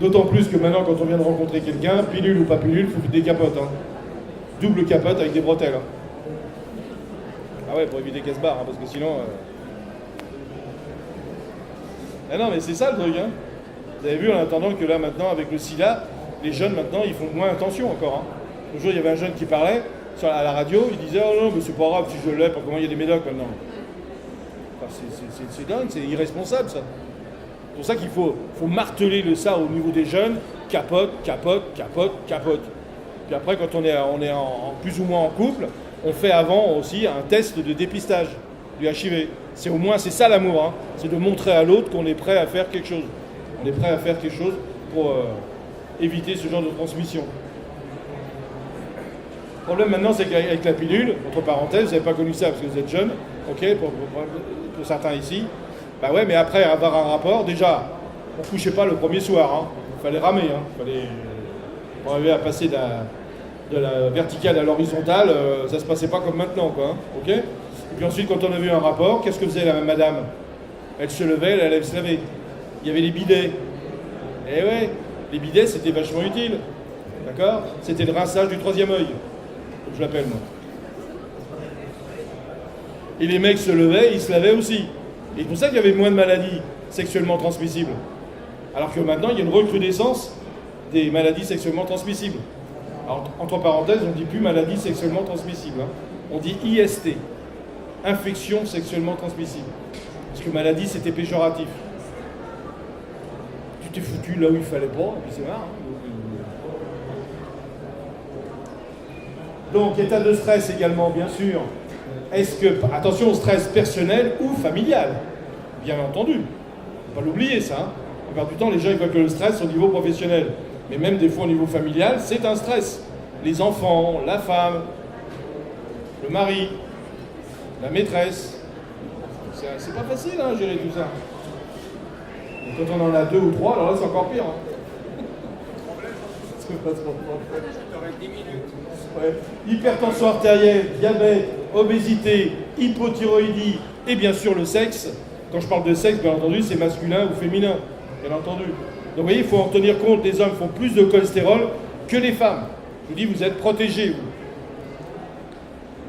D'autant plus que maintenant, quand on vient de rencontrer quelqu'un, pilule ou pas pilule, il faut des capotes. Hein. Double capote avec des bretelles. Hein. Ah ouais, pour éviter qu'elle se barre, hein, parce que sinon... Ah non, mais c'est ça le truc. Hein. Vous avez vu en attendant que là, maintenant, avec le sida, les jeunes, maintenant, ils font moins attention encore. Hein. Un jour, il y avait un jeune qui parlait à la radio, il disait « Oh non, mais c'est pas grave si je l'ai, parce que comment il y a des médocs maintenant. » Enfin, c'est dingue, c'est irresponsable, ça. C'est pour ça qu'il faut marteler ça au niveau des jeunes, capote, capote, capote, capote. Puis après, quand on est en plus ou moins en couple, on fait avant aussi un test de dépistage du HIV. C'est au moins, c'est ça l'amour, hein. C'est de montrer à l'autre qu'on est prêt à faire quelque chose. On est prêt à faire quelque chose pour éviter ce genre de transmission. Le problème maintenant, c'est qu'avec la pilule, entre parenthèses, vous n'avez pas connu ça parce que vous êtes jeune, ok, pour certains ici. Bah ouais, mais après avoir un rapport, déjà, on ne couchait pas le premier soir, hein. Il fallait ramer, hein. Pour arriver à passer de la verticale à l'horizontale, ça se passait pas comme maintenant, quoi, hein. Ok. Et puis ensuite, quand on avait eu un rapport, qu'est-ce que faisait la madame? Elle se levait, elle allait se laver. Il y avait les bidets. Eh ouais, les bidets, c'était vachement utile, d'accord? C'était le rinçage du troisième œil, comme je l'appelle, moi. Et les mecs se levaient, ils se lavaient aussi. Et c'est pour ça qu'il y avait moins de maladies sexuellement transmissibles. Alors que maintenant, il y a une recrudescence des maladies sexuellement transmissibles. Alors, entre parenthèses, on ne dit plus maladies sexuellement transmissibles. Hein. On dit IST, infection sexuellement transmissible. Parce que maladie, c'était péjoratif. Tu t'es foutu là où il fallait pas, et puis c'est marrant. Hein. Donc, état de stress également, bien sûr. Est-ce que, attention au stress personnel ou familial, bien entendu. Il ne faut pas l'oublier, ça. Hein. La plupart du temps, les gens ils voient que le stress au niveau professionnel. Mais même des fois au niveau familial, c'est un stress. Les enfants, la femme, le mari, la maîtresse. C'est pas facile, hein, gérer tout ça. Et quand on en a 2 ou 3, alors là, c'est encore pire. Hein. C'est pas trop ouais. Hypertension artérielle, diabète, obésité, hypothyroïdie et bien sûr le sexe. Quand je parle de sexe, bien entendu, c'est masculin ou féminin, bien entendu. Donc vous voyez, il faut en tenir compte, les hommes font plus de cholestérol que les femmes. Je vous dis, vous êtes protégés, vous.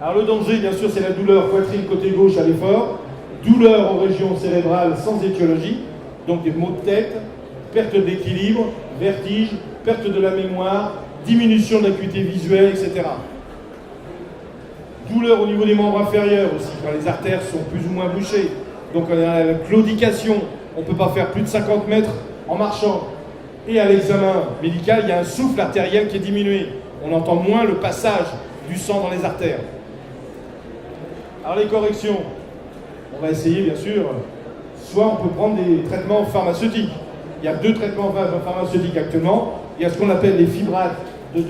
Alors le danger, bien sûr, c'est la douleur poitrine côté gauche à l'effort, douleur en région cérébrale sans étiologie, donc des maux de tête, perte d'équilibre, vertige, perte de la mémoire, diminution de l'acuité visuelle, etc. Douleur au niveau des membres inférieurs aussi, quand les artères sont plus ou moins bouchées. Donc on a la claudication, on ne peut pas faire plus de 50 mètres en marchant. Et à l'examen médical, il y a un souffle artériel qui est diminué. On entend moins le passage du sang dans les artères. Alors les corrections, on va essayer bien sûr, soit on peut prendre des traitements pharmaceutiques. Il y a 2 traitements pharmaceutiques actuellement. Il y a ce qu'on appelle les fibrates de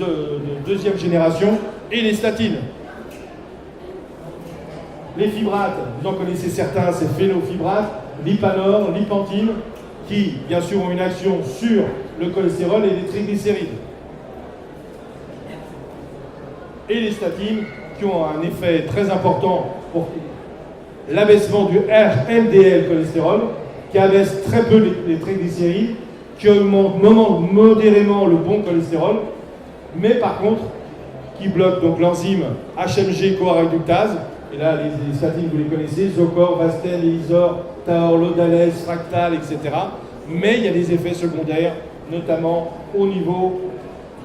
deuxième génération et les statines. Les fibrates, vous en connaissez certains, c'est phénofibrate, lipanor, lipantine, qui bien sûr ont une action sur le cholestérol et les triglycérides. Et les statines qui ont un effet très important pour l'abaissement du LDL cholestérol qui abaisse très peu les triglycérides, qui augmente modérément le bon cholestérol, mais par contre, qui bloque donc l'enzyme HMG-CoA réductase. Et là, les statines, vous les connaissez, Zocor, Vastel, Elisor, Taor, Lodales, Fractal, etc. Mais il y a des effets secondaires, notamment au niveau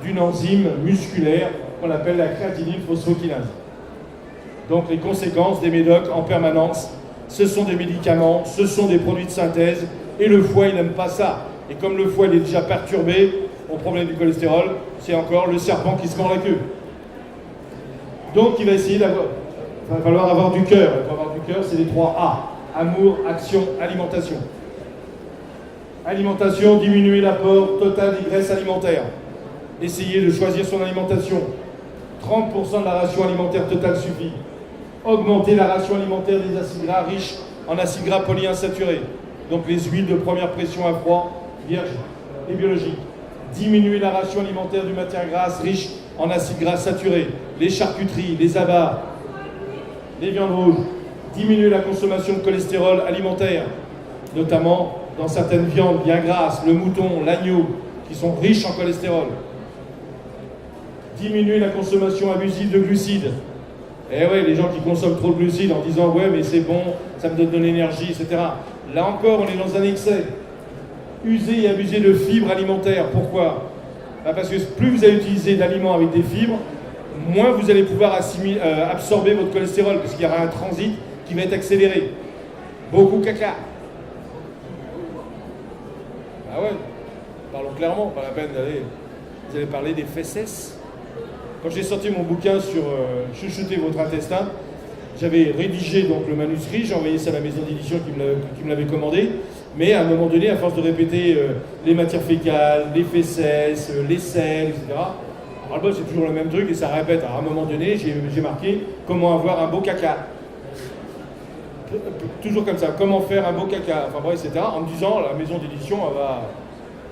d'une enzyme musculaire qu'on appelle la créatinine phosphokinase. Donc les conséquences des médocs en permanence, ce sont des médicaments, ce sont des produits de synthèse, et le foie, il n'aime pas ça. Et comme le foie il est déjà perturbé au problème du cholestérol, c'est encore le serpent qui se mord la queue. Donc il va essayer d'avoir... Il va falloir avoir du cœur. Pour avoir du cœur, c'est les 3 A. Amour, action, alimentation. Alimentation, diminuer l'apport total des graisses alimentaires. Essayez de choisir son alimentation. 30% de la ration alimentaire totale suffit. Augmenter la ration alimentaire des acides gras riches en acides gras polyinsaturés. Donc les huiles de première pression à froid, vierges et biologiques. Diminuer la ration alimentaire du matière grasse riche en acides gras saturés. Les charcuteries, les abats, les viandes rouges, diminuer la consommation de cholestérol alimentaire, notamment dans certaines viandes bien grasses, le mouton, l'agneau, qui sont riches en cholestérol. Diminuer la consommation abusive de glucides. Eh ouais, les gens qui consomment trop de glucides en disant « ouais, mais c'est bon, ça me donne de l'énergie, etc. » Là encore, on est dans un excès. User et abuser de fibres alimentaires. Pourquoi ? Parce que plus vous allez utiliser d'aliments avec des fibres, moins vous allez pouvoir absorber votre cholestérol, parce qu'il y aura un transit qui va être accéléré. Beaucoup caca. Ah ouais, parlons clairement, pas la peine d'aller... Vous allez parler des fesses. Quand j'ai sorti mon bouquin sur chuchoter votre intestin, j'avais rédigé donc le manuscrit, j'ai envoyé ça à la maison d'édition qui me l'avait commandé, mais à un moment donné, à force de répéter les matières fécales, les fesses, les selles, etc., alors c'est toujours le même truc et ça répète. Alors, à un moment donné, j'ai marqué comment avoir un beau caca. Toujours comme ça, comment faire un beau caca, enfin bref, etc. En me disant, la maison d'édition, elle va...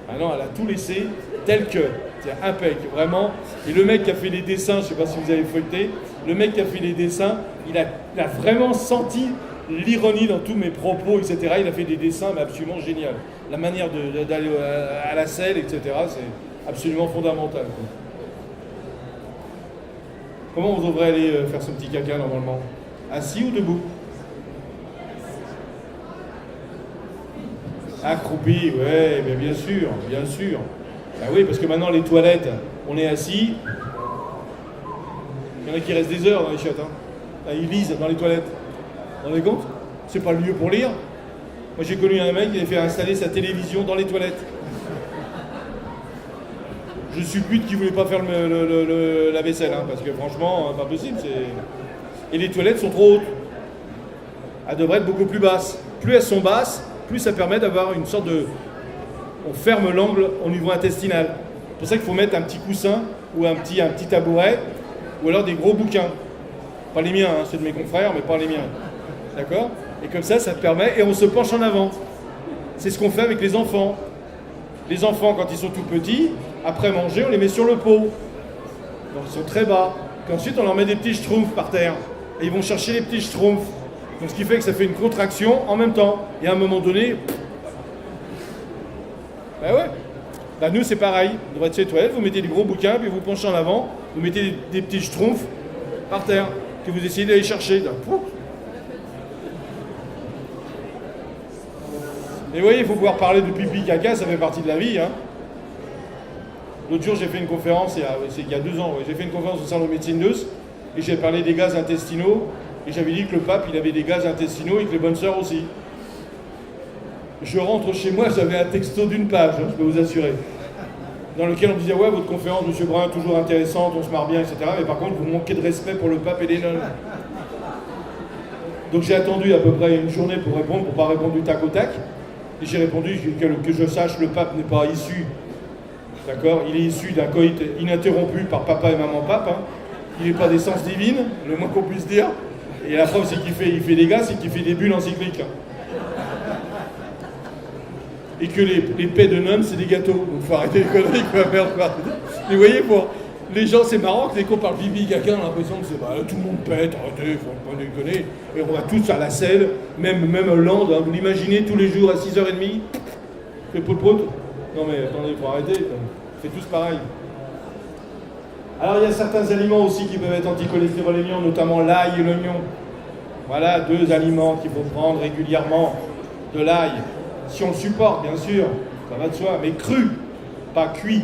Ah non, elle a tout laissé tel que. C'est impec, vraiment. Et le mec qui a fait les dessins, je ne sais pas si vous avez feuilleté, le mec qui a fait les dessins, il a vraiment senti l'ironie dans tous mes propos, etc. Il a fait des dessins mais absolument géniaux. La manière d'aller à la selle, etc., c'est absolument fondamental, quoi. Comment vous devrez aller faire ce petit caca normalement ? Assis ou debout ? Accroupi, ouais, mais bien sûr, bien sûr. Bah oui, parce que maintenant les toilettes, on est assis. Il y en a qui restent des heures dans les chiottes, hein. Là, ils lisent dans les toilettes. Vous vous rendez compte ? C'est pas le lieu pour lire. Moi j'ai connu un mec qui avait fait installer sa télévision dans les toilettes. Je suppute qu'il voulait pas faire la vaisselle, hein, parce que franchement, pas possible. Et les toilettes sont trop hautes. Elles devraient être beaucoup plus basses. Plus elles sont basses, plus ça permet d'avoir une sorte de... On ferme l'angle au niveau intestinal. C'est pour ça qu'il faut mettre un petit coussin ou un petit tabouret, ou alors des gros bouquins. Pas les miens, hein, ceux de mes confrères, mais pas les miens. D'accord ? Et comme ça permet... Et on se penche en avant. C'est ce qu'on fait avec les enfants. Les enfants, quand ils sont tout petits, après manger, on les met sur le pot. Donc ils sont très bas. Puis ensuite, on leur met des petits schtroumpfs par terre. Et ils vont chercher les petits schtroumpfs. Donc ce qui fait que ça fait une contraction en même temps. Et à un moment donné... Ben ouais. Là, nous, c'est pareil. Devant ces toilettes, vous mettez des gros bouquins, puis vous penchez en avant, vous mettez des petits schtroumpfs par terre, que vous essayez d'aller chercher. Et vous voyez, il faut pouvoir parler de pipi, caca, ça fait partie de la vie, hein. L'autre jour, j'ai fait une conférence, il y a 2 ans, ouais, j'ai fait une conférence au Salon de médecine d'Eus, et j'ai parlé des gaz intestinaux, et j'avais dit que le pape, il avait des gaz intestinaux, et que les bonnes sœurs aussi. Je rentre chez moi, j'avais un texto d'1 page, hein, je peux vous assurer, dans lequel on me disait « Ouais, votre conférence, monsieur Brun, toujours intéressante, on se marre bien, etc. Mais par contre, vous manquez de respect pour le pape et les nonnes. » Donc j'ai attendu à peu près une journée pour répondre, pour ne pas répondre du tac au tac. Et j'ai répondu que je sache, le pape n'est pas issu, d'accord ? Il est issu d'un coït ininterrompu par papa et maman pape, hein. Il n'est pas d'essence divine, le moins qu'on puisse dire. Et la preuve, c'est qu'il fait des gaz, c'est qu'il fait des bulles encycliques. Hein. Et que les paix de nonnes, c'est des gâteaux. Donc il faut arrêter les conneries, quoi, merde, quoi. Mais vous voyez, les gens, c'est marrant que les cons parlent Bibi Gaga, on a l'impression que c'est tout le monde pète, arrêtez, faut pas déconner. Et on va tous à la selle, même Hollande, hein, vous l'imaginez tous les jours à 6h30, fait pout-pout. Non mais attendez, faut arrêter, c'est tous pareil. Alors il y a certains aliments aussi qui peuvent être anticholestérolémiants, notamment l'ail et l'oignon. Voilà 2 aliments qu'il faut prendre régulièrement. De l'ail, si on le supporte bien sûr, ça va de soi, mais cru, pas cuit.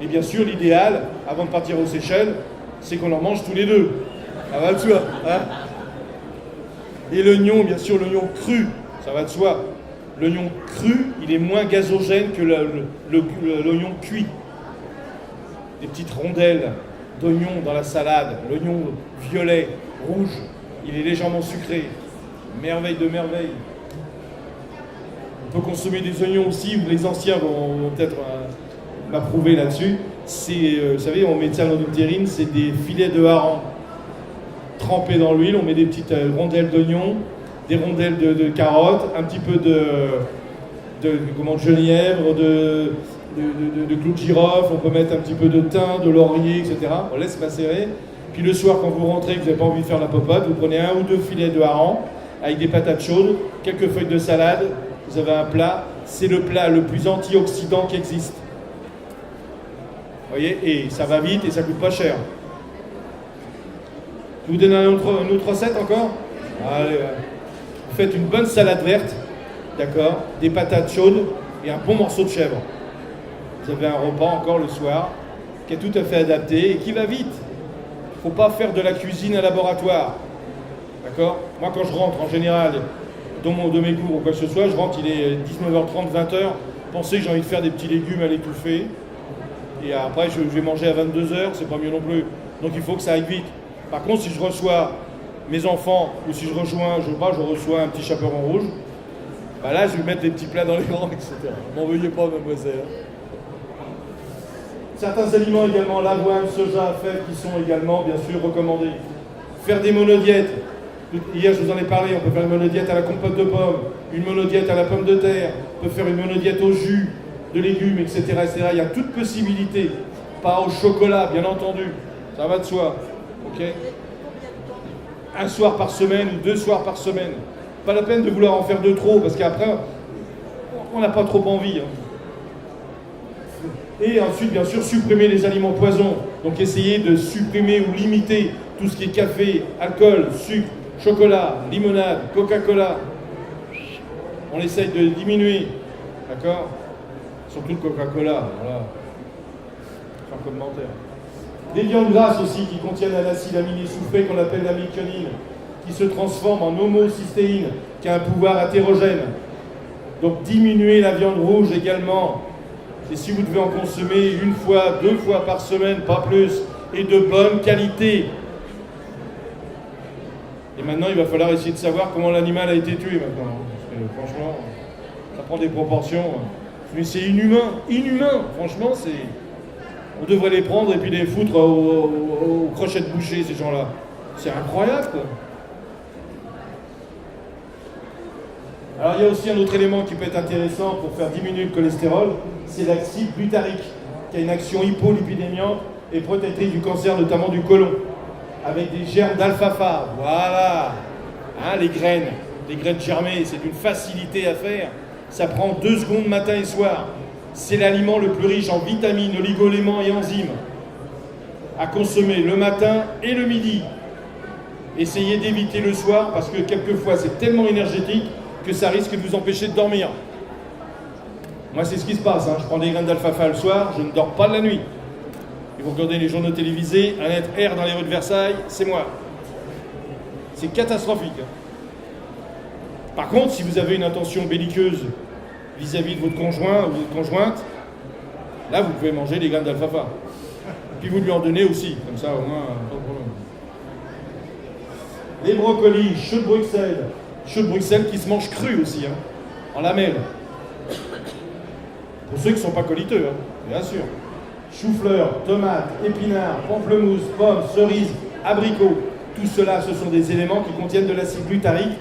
Et bien sûr l'idéal, avant de partir aux Seychelles, c'est qu'on en mange tous les 2. Ça va de soi. Hein, et l'oignon, bien sûr l'oignon cru, ça va de soi. L'oignon cru, il est moins gazogène que l'oignon cuit. Des petites rondelles d'oignon dans la salade, l'oignon violet, rouge, il est légèrement sucré. Merveille de merveille. On peut consommer des oignons aussi, ou les anciens vont peut-être m'approuver là-dessus. C'est, vous savez, on met ça dans une terrine, c'est des filets de hareng trempés dans l'huile, on met des petites rondelles d'oignon, des rondelles de carottes, un petit peu de genièvre, de clous de girofle, on peut mettre un petit peu de thym, de laurier, etc. On laisse macérer. Puis le soir, quand vous rentrez, que vous n'avez pas envie de faire la popote, vous prenez 1 ou 2 filets de hareng avec des patates chaudes, quelques feuilles de salade, vous avez un plat. C'est le plat le plus antioxydant qui existe. Vous voyez, et ça va vite et ça coûte pas cher. Je vous donne une autre recette encore. Allez, vous faites une bonne salade verte, d'accord, des patates chaudes et un bon morceau de chèvre. Vous avez un repas encore le soir qui est tout à fait adapté et qui va vite. Il ne faut pas faire de la cuisine à laboratoire. D'accord? Moi, quand je rentre, en général, de mes cours ou quoi que ce soit, je rentre, il est 19h30, 20h. Pensez que j'ai envie de faire des petits légumes à l'étouffer. Et après, je vais manger à 22h, c'est pas mieux non plus. Donc il faut que ça aille vite. Par contre, si je reçois mes enfants, ou si je reçois un petit chaperon rouge, bah là, je vais mettre des petits plats dans les rangs, etc. M'en veuillez pas, mademoiselle. Certains aliments également, l'avoine, soja, fèves, qui sont également, bien sûr, recommandés. Faire des monodiètes. Hier, je vous en ai parlé, on peut faire une monodiète à la compote de pommes, une monodiète à la pomme de terre, on peut faire une monodiète au jus de légumes, etc., etc. Il y a toute possibilité. Pas au chocolat, bien entendu. Ça va de soi. Ok ? Un soir par semaine ou 2 soirs par semaine. Pas la peine de vouloir en faire de trop, parce qu'après, on n'a pas trop envie. Hein. Et ensuite, bien sûr, supprimer les aliments poisons. Donc, essayer de supprimer ou limiter tout ce qui est café, alcool, sucre, chocolat, limonade, Coca-Cola. On essaye de diminuer. D'accord ? Surtout le Coca-Cola. Voilà. Faire un commentaire. Des viandes grasses aussi qui contiennent un acide aminé soufré qu'on appelle la méthionine, qui se transforme en homocystéine, qui a un pouvoir hétérogène. Donc, diminuer la viande rouge également. Et si vous devez en consommer 1 fois, 2 fois par semaine, pas plus, et de bonne qualité. Et maintenant, il va falloir essayer de savoir comment l'animal a été tué maintenant. Parce que franchement, ça prend des proportions. Mais c'est inhumain, franchement, c'est... On devrait les prendre et puis les foutre au crochet de boucher, ces gens-là. C'est incroyable, quoi. Alors, il y a aussi un autre élément qui peut être intéressant pour faire diminuer le cholestérol, c'est l'acide glutarique, qui a une action hypolipidémiante et protectrice du cancer, notamment du côlon, avec des germes d'alfalfa. Voilà, hein, les graines germées, c'est d'une facilité à faire. Ça prend 2 secondes matin et soir. C'est l'aliment le plus riche en vitamines, oligo-éléments et enzymes à consommer le matin et le midi. Essayez d'éviter le soir parce que quelquefois c'est tellement énergétique que ça risque de vous empêcher de dormir. Moi, c'est ce qui se passe. Hein. Je prends des graines d'alfalfa le soir, je ne dors pas de la nuit. Et vous regardez les journaux télévisés, un être R dans les rues de Versailles, c'est moi. C'est catastrophique. Hein. Par contre, si vous avez une intention belliqueuse vis-à-vis de votre conjoint ou de votre conjointe, là, vous pouvez manger des graines d'alfalfa. Puis vous lui en donnez aussi, comme ça, au moins, pas de problème. Les brocolis, choux de Bruxelles. Choux de Bruxelles qui se mangent crus aussi, hein, en lamelles. Pour ceux qui ne sont pas coliteux, hein, bien sûr. Chou-fleur, tomates, épinards, pamplemousse, pommes, cerises, abricots. Tout cela, ce sont des éléments qui contiennent de l'acide glutarique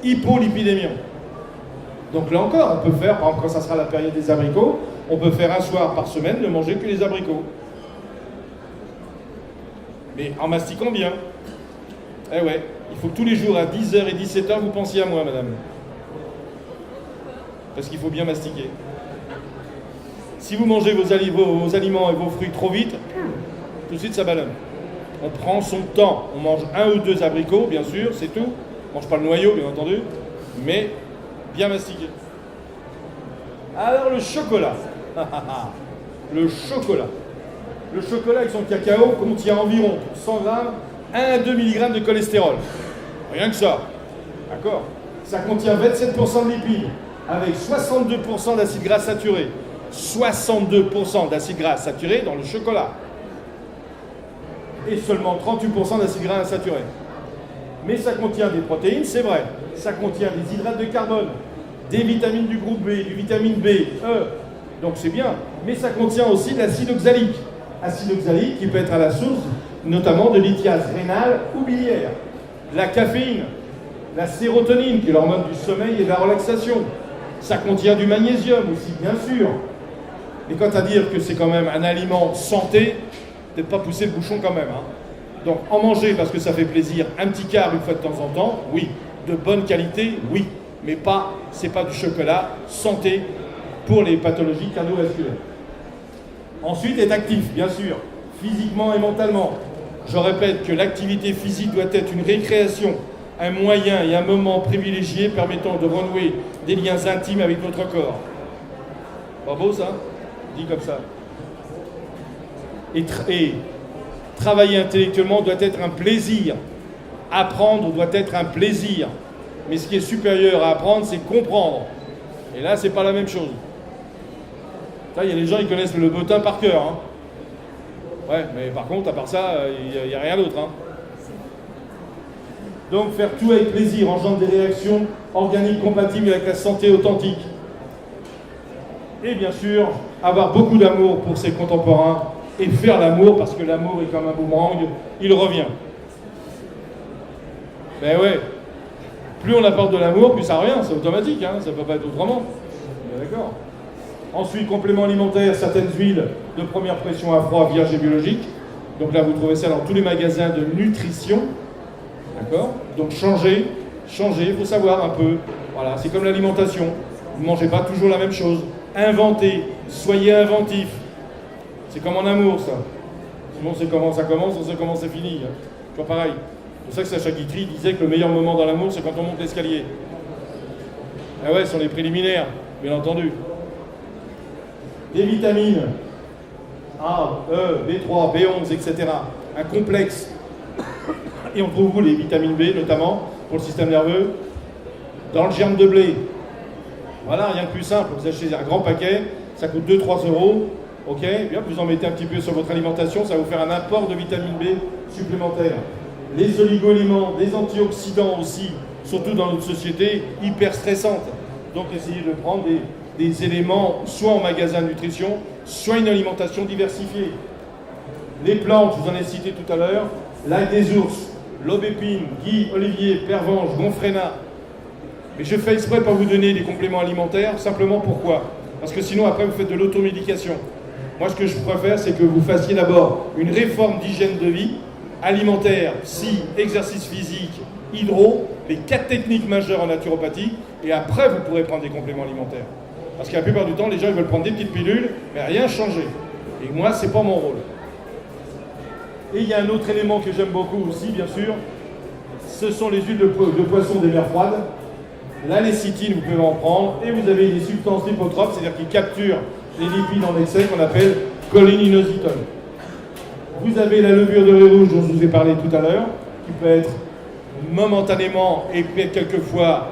hypolipidémiant. Donc là encore, on peut faire, par exemple, quand ça sera la période des abricots, on peut faire 1 soir par semaine ne manger que les abricots. Mais en mastiquant bien. Eh ouais, il faut que tous les jours à 10h et 17h, vous pensiez à moi, madame. Parce qu'il faut bien mastiquer. Si vous mangez vos aliments et vos fruits trop vite, tout de suite ça ballonne. On prend son temps. On mange 1 ou 2 abricots, bien sûr, c'est tout. On mange pas le noyau, bien entendu, mais bien mastiqué. Alors le chocolat. Le chocolat. Le chocolat avec son cacao contient environ, pour 100 grammes, 1 à 2 mg de cholestérol. Rien que ça. D'accord? Ça contient 27% de lipides, avec 62% d'acides gras saturés. 62% d'acides gras saturés dans le chocolat. Et seulement 38% d'acides gras insaturés. Mais ça contient des protéines, c'est vrai. Ça contient des hydrates de carbone, des vitamines du groupe B, du vitamine B, E. Donc c'est bien. Mais ça contient aussi de l'acide oxalique. Acide oxalique qui peut être à la source notamment de lithiase rénale ou biliaire. La caféine, la sérotonine qui est l'hormone du sommeil et de la relaxation. Ça contient du magnésium aussi, bien sûr. Et quant à dire que c'est quand même un aliment santé, peut-être pas pousser le bouchon quand même. Hein. Donc en manger parce que ça fait plaisir, un petit quart une fois de temps en temps, oui. De bonne qualité, oui. Mais pas, c'est pas du chocolat santé pour les pathologies cardiovasculaires. Ensuite, être actif, bien sûr, physiquement et mentalement. Je répète que l'activité physique doit être une récréation, un moyen et un moment privilégié permettant de renouer des liens intimes avec notre corps. Pas beau ça? Dit comme ça. Et travailler intellectuellement doit être un plaisir. Apprendre doit être un plaisir. Mais ce qui est supérieur à apprendre, c'est comprendre. Et là, c'est pas la même chose. Il y a des gens qui connaissent le bottin par cœur. Hein. Ouais, mais par contre, à part ça, il n'y a rien d'autre. Hein. Donc, faire tout avec plaisir engendre des réactions organiques compatibles avec la santé authentique. Et bien sûr, avoir beaucoup d'amour pour ses contemporains et faire l'amour, parce que l'amour est comme un boomerang, il revient. Ben ouais, plus on apporte de l'amour, plus ça revient, c'est automatique, hein, ça ne peut pas être autrement. D'accord. Ensuite, complément alimentaire, certaines huiles de première pression à froid, vierge et biologique. Donc là, vous trouvez ça dans tous les magasins de nutrition. D'accord? Donc changez, il faut savoir un peu. Voilà, c'est comme l'alimentation. Vous ne mangez pas toujours la même chose. Inventez, soyez inventif. C'est comme en amour, ça. Sinon, c'est comment ça commence, on sait comment c'est fini. Hein. Toujours pareil. C'est pour ça que Sacha Guitry disait que le meilleur moment dans l'amour, c'est quand on monte l'escalier. Ah ouais, ce sont les préliminaires, bien entendu. Des vitamines A, E, B3, B11, etc. Un complexe. Et on trouve où les vitamines B, notamment, pour le système nerveux? Dans le germe de blé. Voilà, rien de plus simple. Vous achetez un grand paquet, ça coûte 2-3 euros. Ok, bien, vous en mettez un petit peu sur votre alimentation, ça va vous faire un apport de vitamine B supplémentaire. Les oligo-éléments, des antioxydants aussi, surtout dans notre société hyper stressante. Donc essayez de prendre des éléments soit en magasin de nutrition, soit une alimentation diversifiée. Les plantes, je vous en ai cité tout à l'heure, l'ail des ours, l'aubépine, gui, olivier, pervenche, gonfréna. Mais je fais exprès pour vous donner des compléments alimentaires, simplement pourquoi? Parce que sinon après vous faites de l'automédication. Moi ce que je préfère c'est que vous fassiez d'abord une réforme d'hygiène de vie, alimentaire, psy, exercice physique, hydro, les 4 techniques majeures en naturopathie, et après vous pourrez prendre des compléments alimentaires. Parce que la plupart du temps, les gens ils veulent prendre des petites pilules, mais rien changer. Et moi, c'est pas mon rôle. Et il y a un autre élément que j'aime beaucoup aussi, bien sûr, ce sont les huiles de poisson des mers froides. La lécithine, vous pouvez en prendre, et vous avez des substances lipotrophes, c'est-à-dire qui capturent les lipides en excès, qu'on appelle cholineositol. Vous avez la levure de riz rouge dont je vous ai parlé tout à l'heure, qui peut être momentanément et peut-être quelquefois,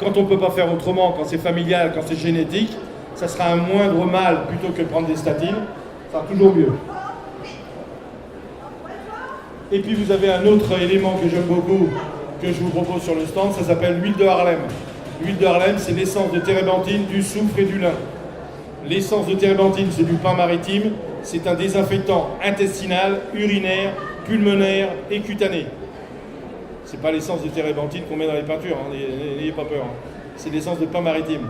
quand on ne peut pas faire autrement, quand c'est familial, quand c'est génétique, ça sera un moindre mal plutôt que de prendre des statines, ça sera toujours mieux. Et puis vous avez un autre élément que j'aime beaucoup, que je vous propose sur le stand, ça s'appelle l'huile de Harlem. L'huile de Harlem, c'est l'essence de térébenthine, du soufre et du lin. L'essence de térébenthine, c'est du pain maritime, c'est un désinfectant intestinal, urinaire, pulmonaire et cutané. C'est pas l'essence de térébenthine qu'on met dans les peintures, hein, n'ayez pas peur. Hein. C'est l'essence de pain maritime.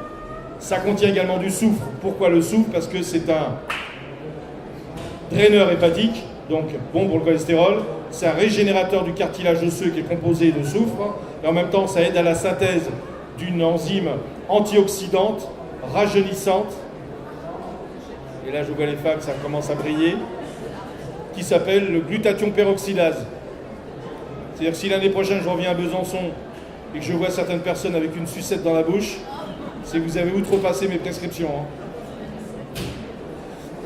Ça contient également du soufre. Pourquoi le soufre? Parce que c'est un draineur hépatique, donc bon pour le cholestérol, C'est un régénérateur du cartilage osseux qui est composé de soufre, et en même temps, ça aide à la synthèse d'une enzyme antioxydante, rajeunissante, et là je vois les femmes, ça commence à briller, qui s'appelle le glutathion peroxydase. C'est-à-dire que si l'année prochaine je reviens à Besançon et que je vois certaines personnes avec une sucette dans la bouche, c'est que vous avez outrepassé mes prescriptions. Hein.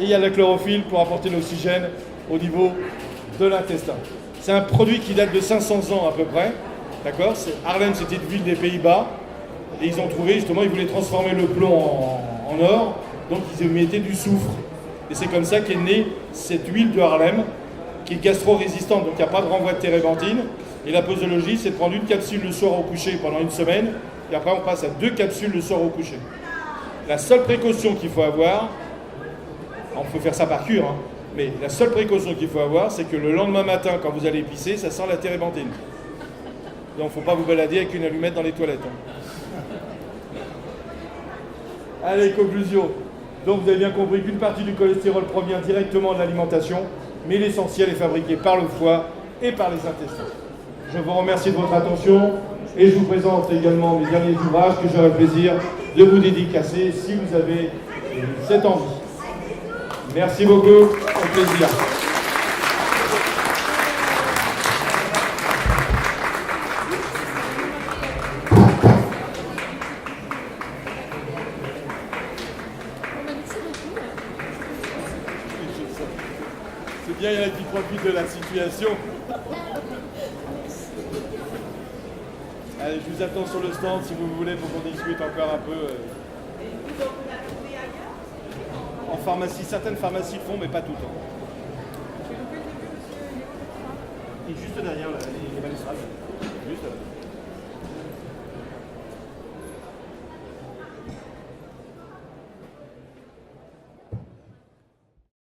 Et il y a la chlorophylle pour apporter l'oxygène au niveau de l'intestin. C'est un produit qui date de 500 ans à peu près. D'accord ? Haarlem, c'était une ville des Pays-Bas. Et ils ont trouvé, justement, ils voulaient transformer le plomb en or. Donc ils mettaient du soufre. Et c'est comme ça qu'est née cette huile de Haarlem, qui est gastro-résistante, donc il n'y a pas de renvoi de térébenthine. Et la posologie, c'est de prendre une capsule le soir au coucher pendant une semaine, et après on passe à 2 capsules le soir au coucher. La seule précaution qu'il faut avoir, on peut faire ça par cure, hein, mais la seule précaution qu'il faut avoir, c'est que le lendemain matin, quand vous allez pisser, ça sent la térébenthine. Donc il ne faut pas vous balader avec une allumette dans les toilettes. Hein. Allez, conclusion. Donc vous avez bien compris qu'une partie du cholestérol provient directement de l'alimentation, mais l'essentiel est fabriqué par le foie et par les intestins. Je vous remercie de votre attention et je vous présente également mes derniers ouvrages que j'aurai le plaisir de vous dédicacer si vous avez cette envie. Merci beaucoup, au plaisir. C'est bien, il y en a qui profitent de la situation. Allez, je vous attends sur le stand si vous voulez pour qu'on discute encore un peu. En pharmacie, certaines pharmacies le font, mais pas tout le temps. Et juste derrière, les balustrades.